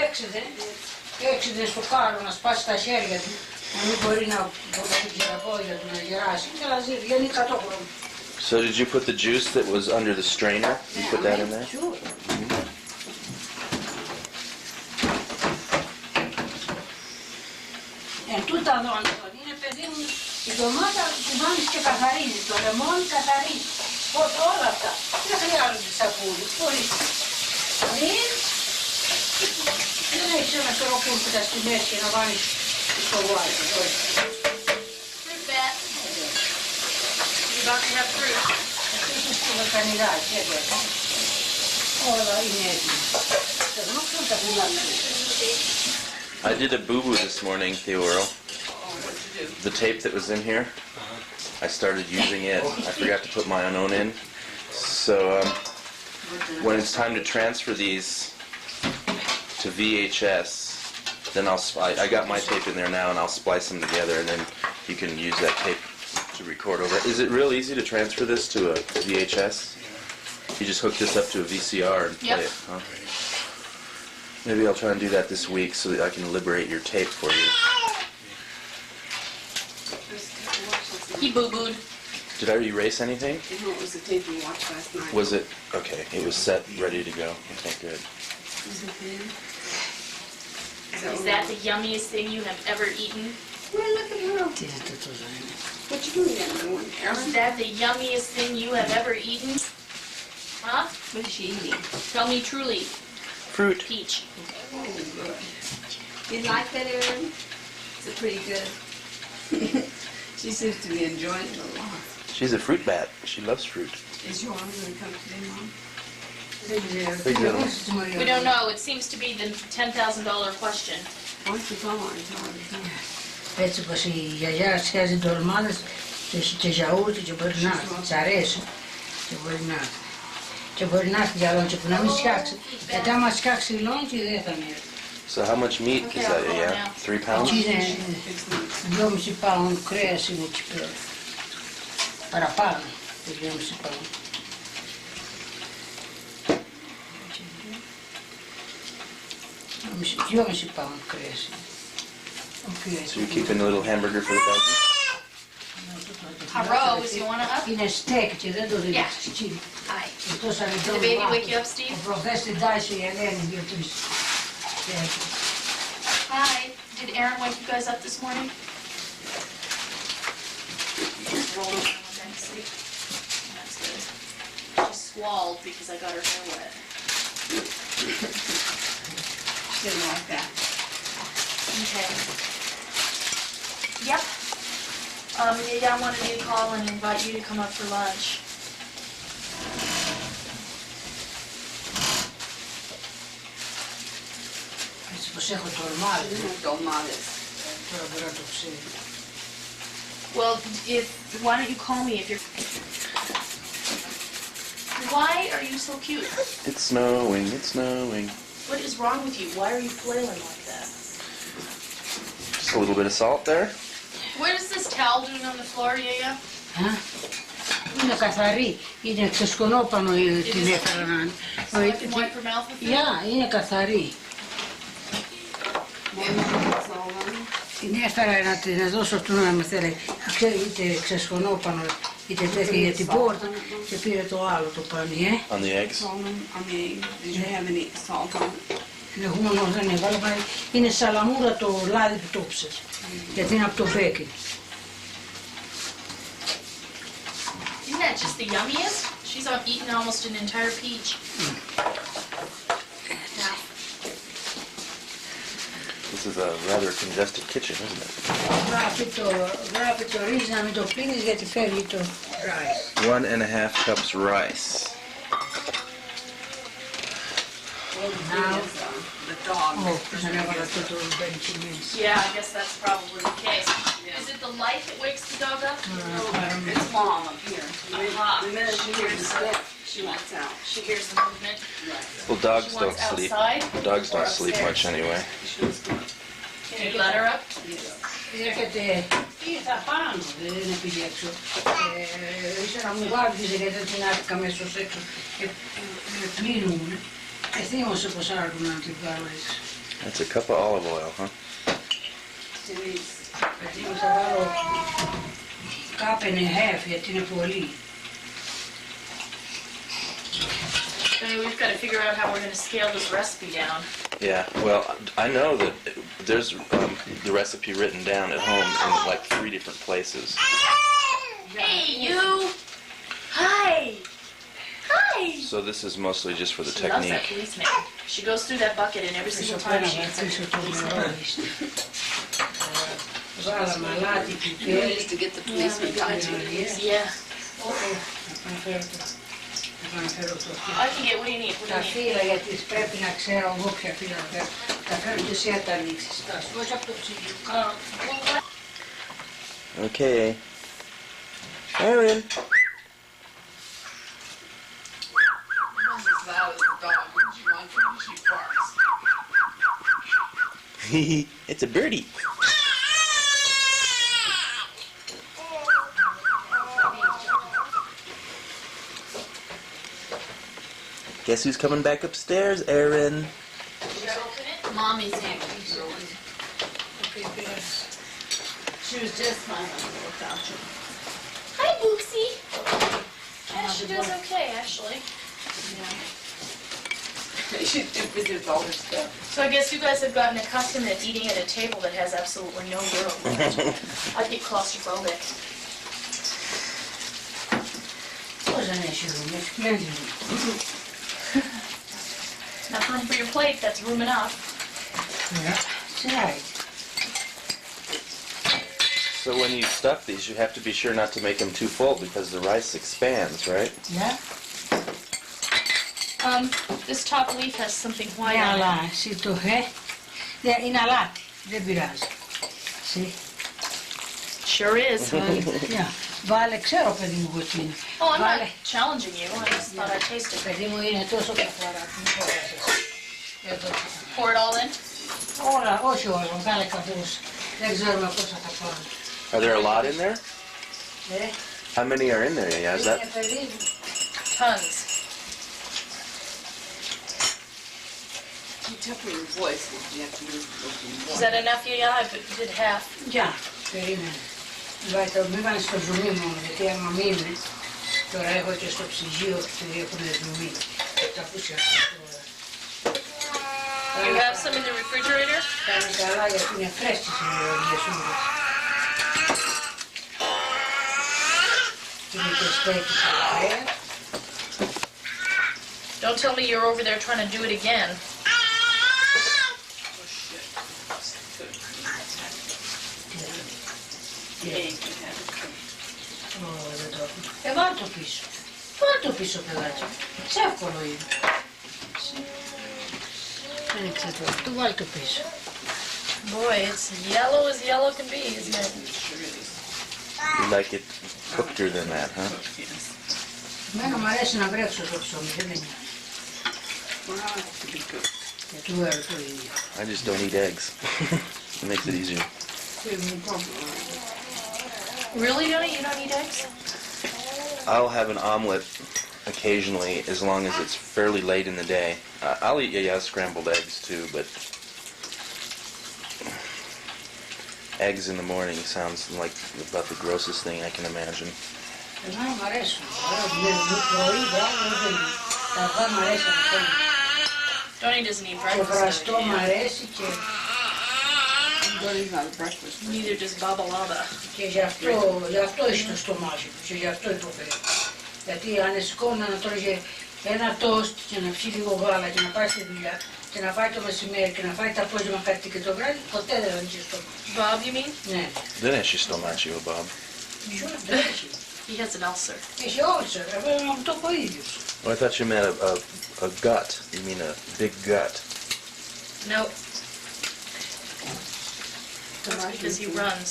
έξιδε στο κάρο να σπάσει τα χέρια του, να μην μπορεί να προκαλεί τα πόδια του να γεράσει. Και να βγαίνει 100 χρόνια. So did you put the juice that was under the strainer? You put that in there? Sure. Τούτα εδώ είναι παιδί μου, η ντομάτα τη βάνεις και καθαρίζει, το λεμόνι καθαρίζει. Όλα αυτά. Δεν χρειάζονται σακούλι. Χωρίς. Δεν έχεις ένα σωρό κούρπιτα στη μέση και να βάλεις στο γουάλι. Fruit bat. You're about to have fruit. Επίσης το βακανιδάκι, εδώ. Όλα είναι έτοιμα. Δεν γνώξουν τα πουλάκια. I did a boo-boo this morning, Theoro. The tape that was in here, I started using it. I forgot to put my own in. So when it's time to transfer these to VHS, then I got my tape in there now and I'll splice them together and then you can use that tape to record over. Is it real easy to transfer this to a VHS? You just hook this up to a VCR and play Yep. it, huh? Maybe I'll try and do that this week so that I can liberate your tape for you. He boo-booed. Did I erase anything? No, it was the tape we watched last night. Was it? Okay, it was set, ready to go. Okay, good. Is it there? Is that the yummiest thing you have ever eaten? Well, look at her. What you doing there, doing? Is Aaron? that the yummiest thing you have ever eaten? Huh? What is she eating? Tell me truly. Fruit. Peach. You like that, Aaron? Is it pretty good? She seems to be enjoying it a lot. She's a fruit bat. She loves fruit. Is your arm going to come today, Mom? We don't know. It seems to be the $10,000 question. Why don't you go on and tell her to come? Έτσι πως η γιαγιά σχέζει ντολμάδες και γιαούρτι και μπορεί να έρθει, της αρέσει και μπορεί να έρθει. Και μπορεί να έρθει για λόντια που να μην φτιάξει. Γιατί άμα φτιάξει λόντια δεν θα έρθει. So how much meat is that? Yeah, 3 pounds? Εκεί είναι 2,5 πάουν κρέας είναι εκεί πέρα. Παραπάνω το 2,5 πάουν. Δυόμιση πάουν κρέας είναι. So you're keeping a little hamburger for the doggy? A rose, you want to up? Είναι στέκ και δεν το δίνεις. Yeah. Hi. Did the baby wake you up, Steve? Προχθές την τάισε η Ελένη 2-3. Hi. Did Aaron wake you guys up this morning? Just rolled over and went to sleep. That's good. She squalled because I got her hair wet. She didn't like that. Okay. Yep. Yeah, I wanted me to call and invite you to come up for lunch. Έτσι πως έχω τολμάδες. Dolmades. Τώρα μπορεί να το ξέρει. Well, why don't you call me if you're... Why are you so cute? It's snowing, it's snowing. What is wrong with you? Why are you flailing like that? Just a little bit of salt there. What is this towel doing on the floor, Yaya? Είναι καθαρή, είναι ξεσκονόπανο την έφερα να είναι. So I can wipe her mouth with it? Γεια, είναι καθαρή. Την έφερα να την δώσω του να με θέλει, είτε ξεσκονόπανο είτε τέτοια για την πόρτα και πήρε το άλλο το πανί, On the eggs. Did you have any salt on it? Εγώ μόνο δεν έβαλα, είναι σαλαμούρα το λάδι που το ψες, γιατί είναι από το μπέκι. Isn't that just the yummiest? She's eaten almost an entire peach. Now, This This is a rather congested kitchen, isn't it? Γράφει το ρύζι να μην το πλύνεις γιατί φεύγει το rice. 1.5 cups rice. Now, The dog. oh, δεν έβαλα το μπεντσινής. Yeah, I guess that's probably the case. Is it the light that wakes the dog up? It's mom up here. Aha. The minute she hears the step, she wants out. She hears the movement. Well, dogs She don't wants sleep. outside Dogs or don't sleep upstairs? much anyway. She wants to Can you let her up? Έρχεται ήρθα πάνω, δεν είναι πήγε έξω. Ήθελα να μου βάρδιζε γιατί την άφηκα μέσα ως έξω και με πλύνουν. Θύμωσε πως άρκουν να την πάρω έτσι. That's a cup of olive oil, huh? Γιατί θα βάλω cup and a half γιατί είναι πολύ. I mean, we've got to figure out how we're going to scale this recipe down. Yeah, well, I know that there's the recipe written down at home in like 3 different places. Hey, you! Hi! Hi! So this is mostly just for the She loves that technique. policeman. She goes through that bucket and every single Πίσω time πέρα she να answers αφήσω the το policeman. νερό της. Βάλαμε αλάτι, You πιπέρι. used to get the policeman tied to the knees. Yeah. Να φέρω το I can get, what do you need? What do τα you need? φύλλα γιατί πρέπει να ξέρω εγώ ποια φύλλα φέρω. Τα φέρω και εσύ να τα ανοίξεις. Τα σφώσω από το ψυγείο. Okay. Aaron. Mom's as loud as the dog when she wants it and she barks. It's a birdie. Guess who's coming back upstairs, Aaron? Mommy's here. She was just smiling without you. Hi, Boopsie. Yeah, she does okay, actually. She's too busy with all her stuff. So I guess you guys have gotten accustomed to eating at a table that has absolutely no room. I get claustrophobic. Πώς δεν έχει ρούμ, έχει πλένει. Not room for your plate, that's room enough. That's right. So when you stuff these, you have to be sure not to make them too full because the rice expands, right? Yeah? This top leaf has something white Ναι, on it. αλλά εσύ το είναι αλάτι, δεν πειράζει. See? Sure is. Yeah. Βάλε, ξέρω παιδί μου τι είναι. Oh, I'm Βάλε. not challenging you. I just thought I'd taste it. Παιδί μου είναι τόσο καθαρά. Μην φοβάσαι. Εδώ. Pour it all in. Όλα, όχι όλα, βγάλε καπούς. Δεν ξέρουμε πόσα θα πάμε. Are there a lot in there? How many are in there? Yeah, is Είναι that? περίπου. Tons. You temper your voice if you have to use Is that enough? Yeah, I did half. Γεια, περίμενε. Μην βάλεις στο ζουμί μόνο, γιατί άμα μείνει, τώρα έχω και στο ψυγείο και έχουν ζουμί. Θα ακούσει αυτό τώρα. You have some in the refrigerator? Κάνει καλά γιατί είναι φρέσκες οι λιεσούδες. Είναι και στέκεις ωραία. Don't tell me you're over there trying to do it again. Βάλ' το πίσω. Βάλ' το πίσω, παιδάκι. Σε εύκολο είναι. Άνοιξε το αυτό, βάλ' το πίσω. Boy, it's yellow can be, isn't it? You like it cooker than that, huh? Εμένα μου αρέσει να βρέξω το ψωμί, δεν με νοιάζει. Και του έρω το ίδιο. I just don't eat eggs. It makes it easier. Really, Johnny? You don't eat eggs? I'll have an omelet occasionally as long as it's fairly late in the day. I'll eat scrambled eggs too, but eggs in the morning sounds like about the grossest thing I can imagine. Εμένα μου αρέσουν. Το πρωί, μπράβο, δεν είναι. Τα αυγά μου αρέσει να φέρνω. Johnny doesn't eat Το breakfast. βραστό μου αρέσει και Neither does Baba Laba. Και γι' αυτό έχει το στομάχι του και γι' αυτό υποφέρει. Γιατί αν σηκώνει να τρώγε ένα τόστ και να πιει λίγο γάλα και να πάει στη δουλειά, και να φάει το μεσημέρι και να φάει το απόγευμα κάτι και το βράδυ, ποτέ δεν ανοίξει το στόμα. Bob, you mean? Ναι. Δεν έχει στομάχιο, Bob. Δεν έχει. He has an ulcer. Έχει όλσερ, βέβαια να μου το πω ο ίδιος. Oh, I thought you meant a gut. You mean a big gut. No. That's because he runs.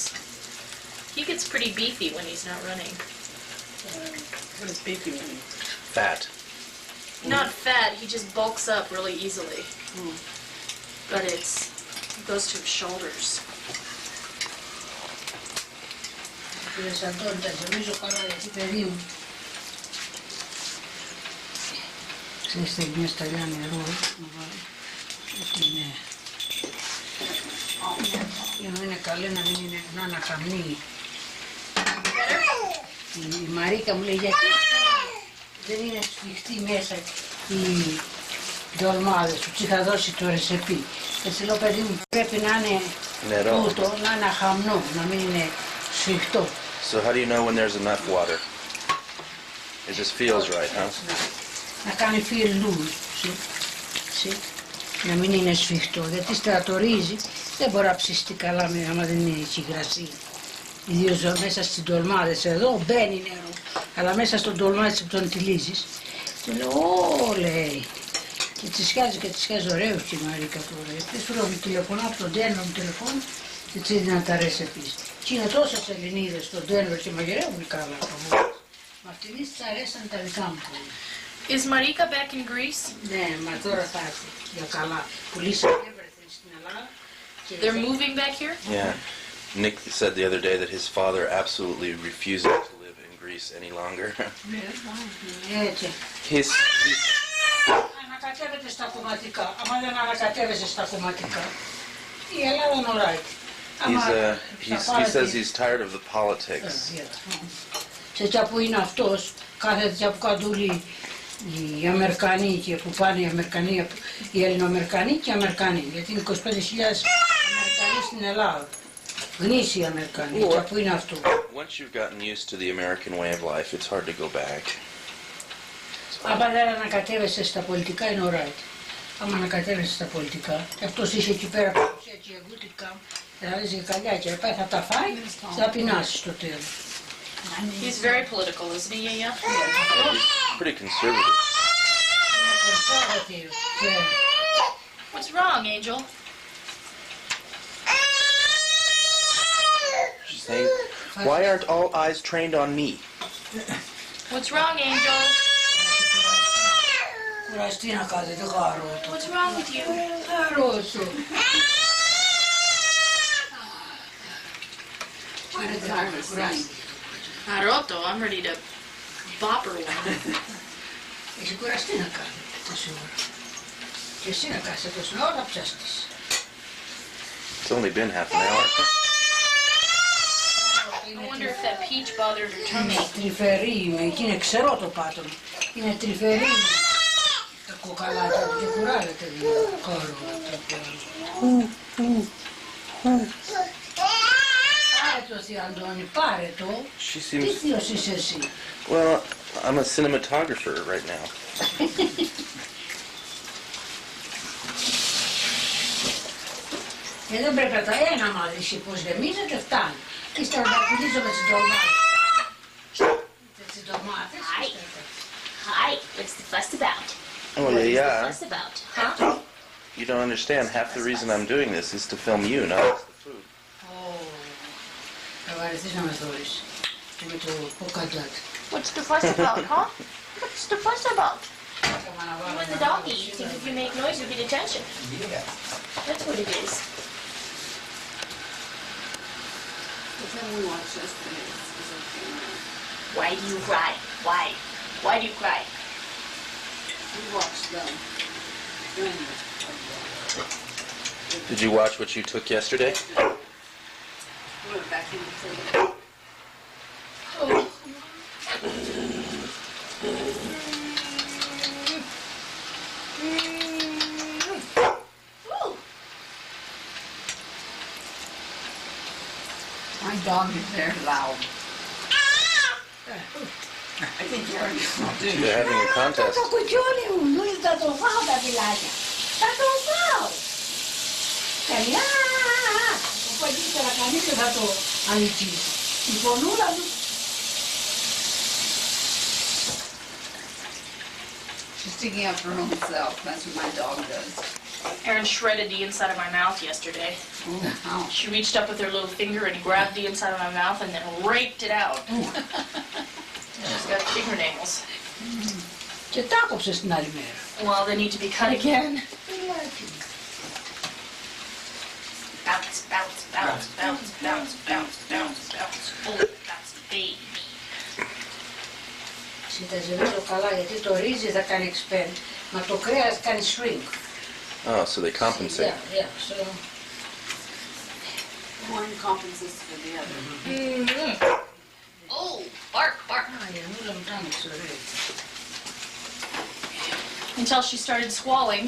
He gets pretty beefy when he's not running. What is beefy mean? Fat. Not fat, he just bulks up really easily. But it goes to his shoulders. Κύριε Αντώνη, τα νομίζω καλά γιατί παιδί μου. Ξέρεις, θέλει μια σταλιά νερό να βάλει. Γιατί είναι... Για να είναι καλή, να μην είναι να αναχαμνεί. Η Μαρίκα μου λέει γιατί δεν είναι σφιχτή μέσα οι ντολμάδες σου, τους είχα δώσει το ρεσεπί. Έτσι λέω παιδί μου πρέπει να είναι Νερό. τούτο, να είναι αχαμνό, να μην είναι σφιχτό. So how do you know when there's enough water? It just feels right, huh? Να κάνει feel loose, να μην είναι σφιχτό, γιατί στρατορίζει, δεν μπορεί να ψηστεί καλά άμα δεν είναι έτσι υγρασία. Ιδίως μέσα στις ντολμάδες εδώ μπαίνει νερό, αλλά μέσα στον ντολμάδες που τον τυλίζεις. Και λέω, ω, λέει. Και τσισκάζει ωραίος και η Μαρίκα τώρα. Γιατί σου λέω, μου τηλεφωνώ από τον Τένο, μου τηλεφώνω και έτσι έδινα τα ρεσεπείς. Και είναι τόσες Ελληνίδες στον Τένο και μαγειρεύουν καλά από μόνος. Μα αυτήν της αρέσαν τα δικά μου πολύ. Is Marika back in Greece? Ναι, μα τώρα θα έρθει για καλά. Πουλήσαμε everything στην Ελλάδα. They're moving back here? Yeah. Nick said the other day that his father absolutely refuses to live in Greece any longer. Έτσι. He's Ανακατεύεται στα κομματικά. Άμα δεν ανακατεύεσαι στα κομματικά, η Ελλάδα είναι ωραία. he says he's tired of the politics. Σε τιά που είναι αυτός, κάθε τιά που καντούλοι οι Αμερικανοί και που πάνε οι Αμερικανοί, οι Ελληνοαμερικανοί και οι Αμερικανοί. Γιατί είναι 25.000 Αμερικανοί στην Ελλάδα. Γνήσιοι Αμερικανοί, τιά που είναι αυτό. Once you've gotten used to the American way of life, it's hard to go back. Άμα δεν ανακατεύεσαι στα πολιτικά είναι ωραία. Άμα ανακατεύεσαι στα πολιτικά, και αυτός είσαι εκεί πέρα παρουσία και εγγούτικα, δηλαδή για καλιά και πάει θα τα φάει, θα πεινάσει στο τέλος. He's very political, isn't he, Yaya? He's pretty conservative. Είναι conservative και What's wrong, Angel? She's saying, why aren't all eyes trained on me? What's wrong, Angel? κουραστεί να κάθεται γάρω του. What's wrong with you? Γάρω του. Naruto, I'm ready to bop her one. Έχει κουραστεί να κάνει τόση ώρα. Και εσύ να κάθεσαι τόση ώρα να πιάστης. It's only been half an hour. I wonder if that peach bothered her tummy. Είναι τρυφερή, εκεί είναι ξερό το πάτωμα. Είναι τρυφερή. Τα κοκαλάκια του και κουράγεται δηλαδή. Κόρο Πάρε το θείο Αντώνη, πάρε το. She Τι seems, θείος είσαι εσύ. well, I'm a cinematographer right now. Δεν πρέπει να τα ένα μάλιστα πως γεμίζεται φτάνει. Ύστερα να πουλήσω με τις ντολμάτες. Με τις ντολμάτες. Hi, what's the fuss about? Oh, What is the yeah. fuss about? Huh? You don't understand. Half the reason I'm doing this is to film you, not just the food. Θα βαρεθείς να με θωρείς. Και με το κοκαντζάκι. What's the fuss about, huh? What's the fuss about? You and the doggy, you think if you make noise you get attention. That's what it is. The film we watched yesterday is okay. Why do you cry? Why? Why do you cry? We watched the film. Did you watch what you took yesterday? We went back in the theater. My dog is very loud. I think you're They're having a contest. Το κουτσούνι μου, θα το φάω τα φυλάκια. Θα το φάω. Κάνει οπότε ύστερα κανείς δεν θα το αλυτίσει. Η φωνούλα του. She's sticking up for herself. That's what my dog does. Erin shredded the inside of my mouth yesterday. Oh, She reached up with her little finger and grabbed the inside of my mouth and then raked it out. She's got fingernails. Και τα άκοψες την άλλη μέρα. Well, they need to be cut again. Bounce, bounce, bounce, bounce, bounce, bounce, bounce, bounce. Oh, that's baby. Σύνταζε λίγο καλά γιατί το ρύζι θα κάνει expand, μα το κρέας κάνει shrink. Oh, so they compensate. Yeah, so... one compensates for the other. Oh, bark, bark. Α, η Ανούλα μου τα άνοιξε ωραία. Until she started swallowing.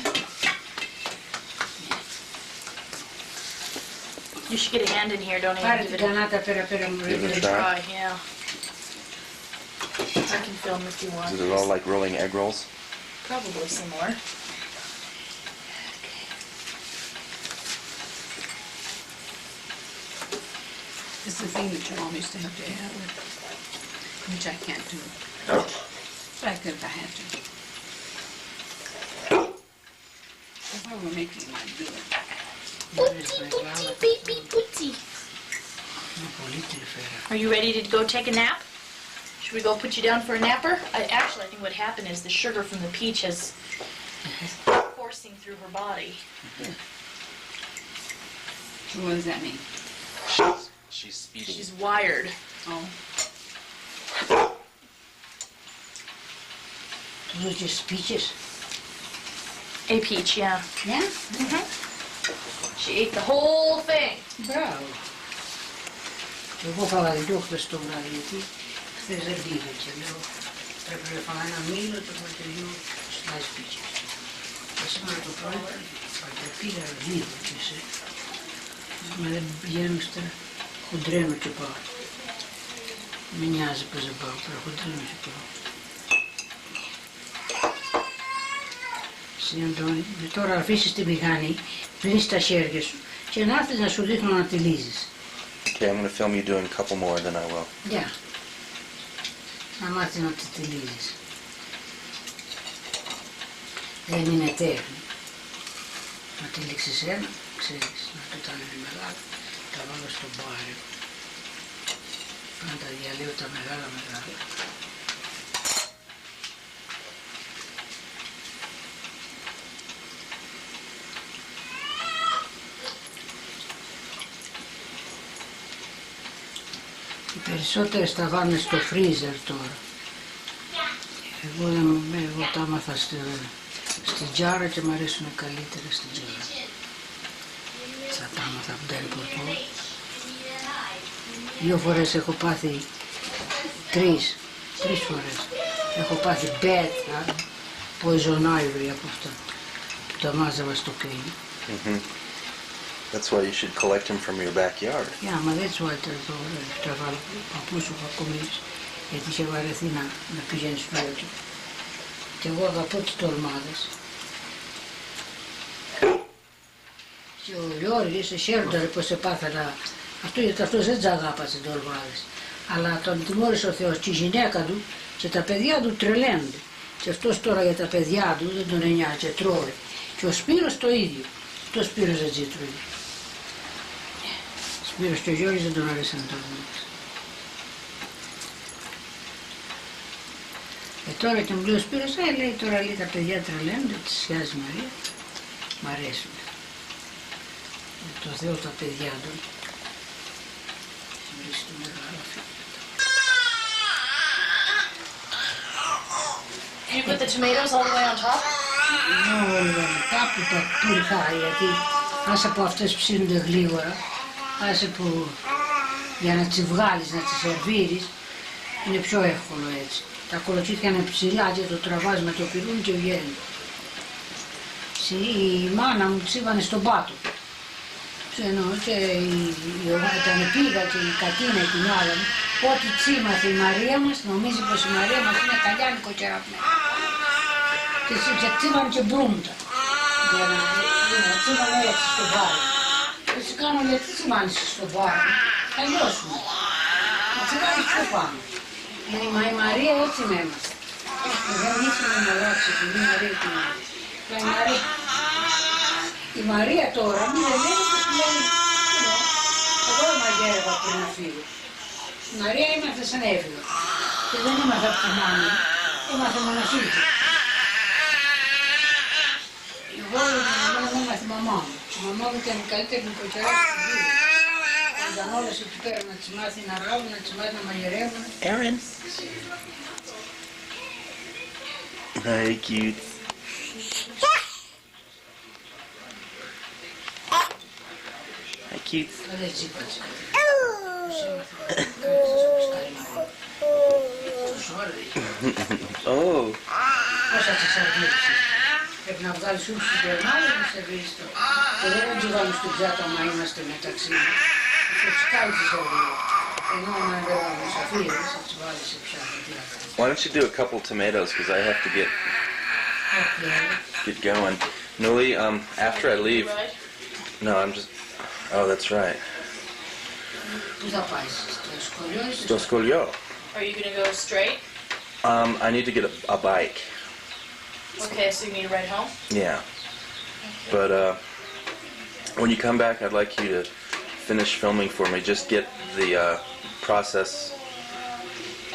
You should get a hand in here, don't even Πάρε give την it a κανάτα πέρα μου. Give it a try. try. Yeah. I can film if you want. Is it all like rolling egg rolls? Probably similar. It's the thing that your mom used to have to have, which I can't do. But I could if I had to. If I were making it, I'd do it. Πολύ τρυφέρα. Are you ready to go take a nap? Should we go put you down for a napper? Actually, I think what happened is the sugar from the peach has coursing through her body. So what does that mean? She's speeding. She's wired. Oh, Those just peaches. A peach, yeah. Yeah? She ate the whole thing. Μπράβο. Και εγώ φάγα δυο χθες το βράδυ γιατί χθες δεν πήγα και λέω πρέπει να φάω ένα μήλο και θα τελειώ slice peaches. Και σήμερα το πρωί και πήγα δύο και σε. Μα δεν πηγαίνω στα χοντρένω και πάω. Με νοιάζει πως δεν πάω, τώρα χοντρένω και πάω. Συντώνει, τώρα αφήσεις τη μηχανή, πλύνεις τα χέρια σου και να έρθεις να σου δείχνω να τη λύζεις. Okay, I'm going to film you doing a couple more, then I will. Γεια. Να μάθεις να τη λύζεις. Δεν είναι τέχνη. Να τη λήξεις ένα, ξέρεις, να το κάνει μεγάλο, τα βάλω στο μπάριο. Να τα διαλύω τα μεγάλα. Οι περισσότερες τα βάλουν στο freezer τώρα. Εγώ τα άμαθα στην τζάρα και μου αρέσουν καλύτερα στην τζάρα. Θα τα άμαθα από την ποτό. 2 φορές έχω πάθει, 3 φορές. Έχω πάθει bad, poison ivy από αυτά που τα μάζαβα στο κρύο. That's why you should collect them from your backyard. Yeah, μα that's why τα βάλω παππούς σου κακομίς, γιατί είχε βαρεθεί να πηγαίνει στο έτο. Και εγώ αγαπώ τις Dolmades. Και ο Λιώργης χαίρονταν πως επάθανα αυτό, γιατί αυτός δεν τις αγάπασε τις Dolmades. Αλλά τον τιμώρησε ο Θεός και η γυναίκα του και τα παιδιά του τρελαίνονται. Και αυτός τώρα για τα παιδιά του δεν τον νοιάζει και τρώει. Και ο Σπύρος το ίδιο. Το Σπύρος δεν τρώει. Σπύρος και ο Γιώργης δεν τον αρέσαν τα Dolmades. Τώρα και μου λέει ο Σπύρος, λέει τώρα λέει τα παιδιά τρελαίνονται, τις σχιάζει Μαρία. Μ' αρέσουν. Το Θεό τα παιδιά του. Βρίσκει το μεγάλο φίλο. Can you put the tomatoes all the way on top? Κάπου τα πουλχάει, γιατί άσε που αυτές ψήνονται γλίγορα, άσε που για να τις βγάλεις, να τις σερβίρεις, είναι πιο εύκολο έτσι. Τα κολοτσίτια είναι ψηλά και το τραβάς με το πυρούνι και βγαίνει. Η μάνα μου τσίβανε στον πάτο. Ενώ και τα νεπίδα και η Κατίνα και την άλλα μου, ό,τι τσίμαθε η Μαρία μας, νομίζει πως η Μαρία μας είναι καλιάνικο κεραμένο. Και τσίμανε και μπρούμτα. Για να τσίμανε έτσι στο βάρη. Και σου κάνω γιατί τσιμάνεις στο βάρο. Θα λιώσουμε. Να τσιμάνεις πιο πάνω. Μα η Μαρία έτσι με έμαθε. Δεν ήθελε να αλλάξει την Μαρία την άλλη. Η Μαρία τώρα μου λέει πως λέει εγώ μαγειρεύα πριν να φύγω. Η Μαρία έμαθε σαν έφυγα. Και δεν έμαθα από τη μάνα, έμαθα μοναχίδι. Εγώ έμαθα τη μαμά μου. Η μαμά μου ήταν η καλύτερη νοικοκυρά στην ζωή. Ήταν όλες εκεί πέρα να τις μάθει να ράβουν, να τις μάθει να μαγειρεύουν. Aaron. Hi, cute. Hi, cute. Δεν τσίπατσε. Oh. Πώς θα τις σερβίρεις. Πρέπει να βγάλεις ούτως στην περνάλη να σερβίρεις το. Και δεν να τους βάλεις στην πιάτα μα είμαστε μεταξύ. Θα τους κάνεις τη σερβίρη. Ενώ αν δεν βάλεις σαφίρες θα τις βάλεις σε πιάτα. Why don't you do a couple tomatoes, because I have to get going. Nuli, after I leave... No, I'm just... Oh, that's right. Πού θα πάεις, στο σχολείο ή Στο σχολείο. Are you gonna go straight? I need to get a bike. Okay, so you need to ride home? Yeah. But when you come back, I'd like you to finish filming for me. Just get the process,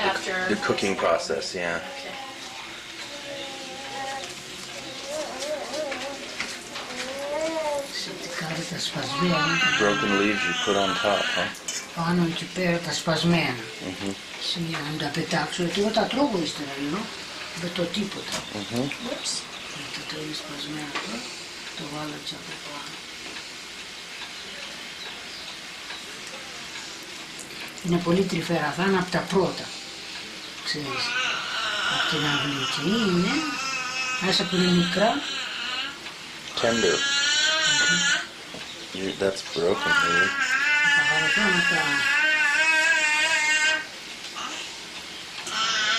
After the cooking process, yeah. Okay. τι κάνει τα σπασμένα. Broken leaves you put on top, huh? Πάνω εκεί πέρα τα σπασμένα. Σήμερα να τα πετάξω, γιατί εγώ τα τρώγω ύστερα, με το τίποτα. Whoops. Τα τρώγει σπασμένα αυτό, το βάλω έτσι από πάνω. Είναι πολύ τρυφερά, θα είναι από τα πρώτα, ξέρεις, από την αυλή. Και είναι, μέσα που είναι μικρά. Tender. That's broken, really. Θα βαρεθώ να τα...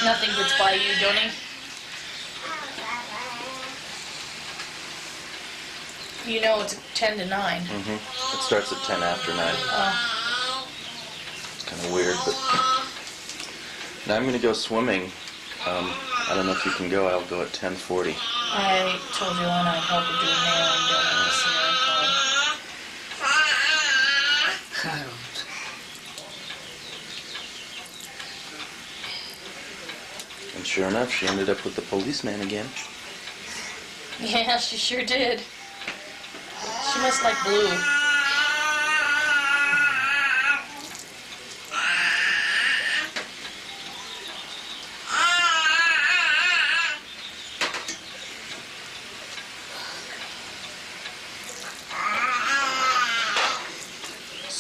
Nothing gets by you, Donnie. You know it's 10 to 9. It starts at 10 after 9. It's kind of weird, but... Now I'm going to go swimming. I don't know if you can go. I'll go at 10:40. I told you when I'd help with doing nailing, Donnie, this year I called. Harold. And sure enough, she ended up with the policeman again. Yeah, she sure did. She must like blue.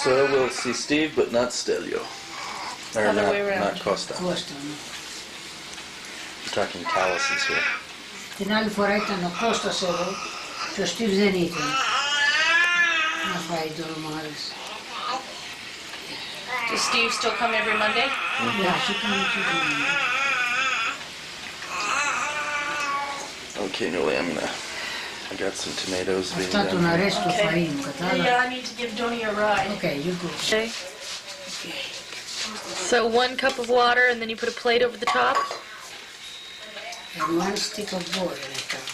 So we'll see Steve, but not Stelio. Or Other way around. not Costa. Κώστα, ναι. We're talking calluses here. Την άλλη φορά ήταν ο Κώστας εδώ και ο Στίβ δεν ήταν. Να φάει ντολμάδες. Does Steve still come every Monday? Ναι, έχει κάνει και Okay, Nuli, I got some tomatoes being αυτά τον done. αρέσει το φαΐ μου, Yeah, κατάλαβα. I need to give Donnie a ride. Okay, you go. Okay. So 1 cup of water and then you put a plate over the top? And 1 stick of boil like that.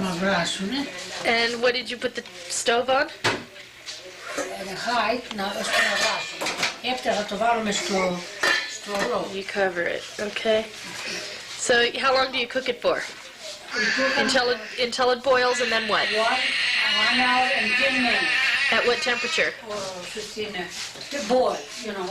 Να βράσουνε. And what did you put the stove on? Height, να βράσουν. Έπειτα θα το βάλουμε στο ρο. You cover it, okay. So how long do you cook it for? Until it boils and then what? 1 hour and 10 minutes. At what temperature? Or 15 to boil, you know.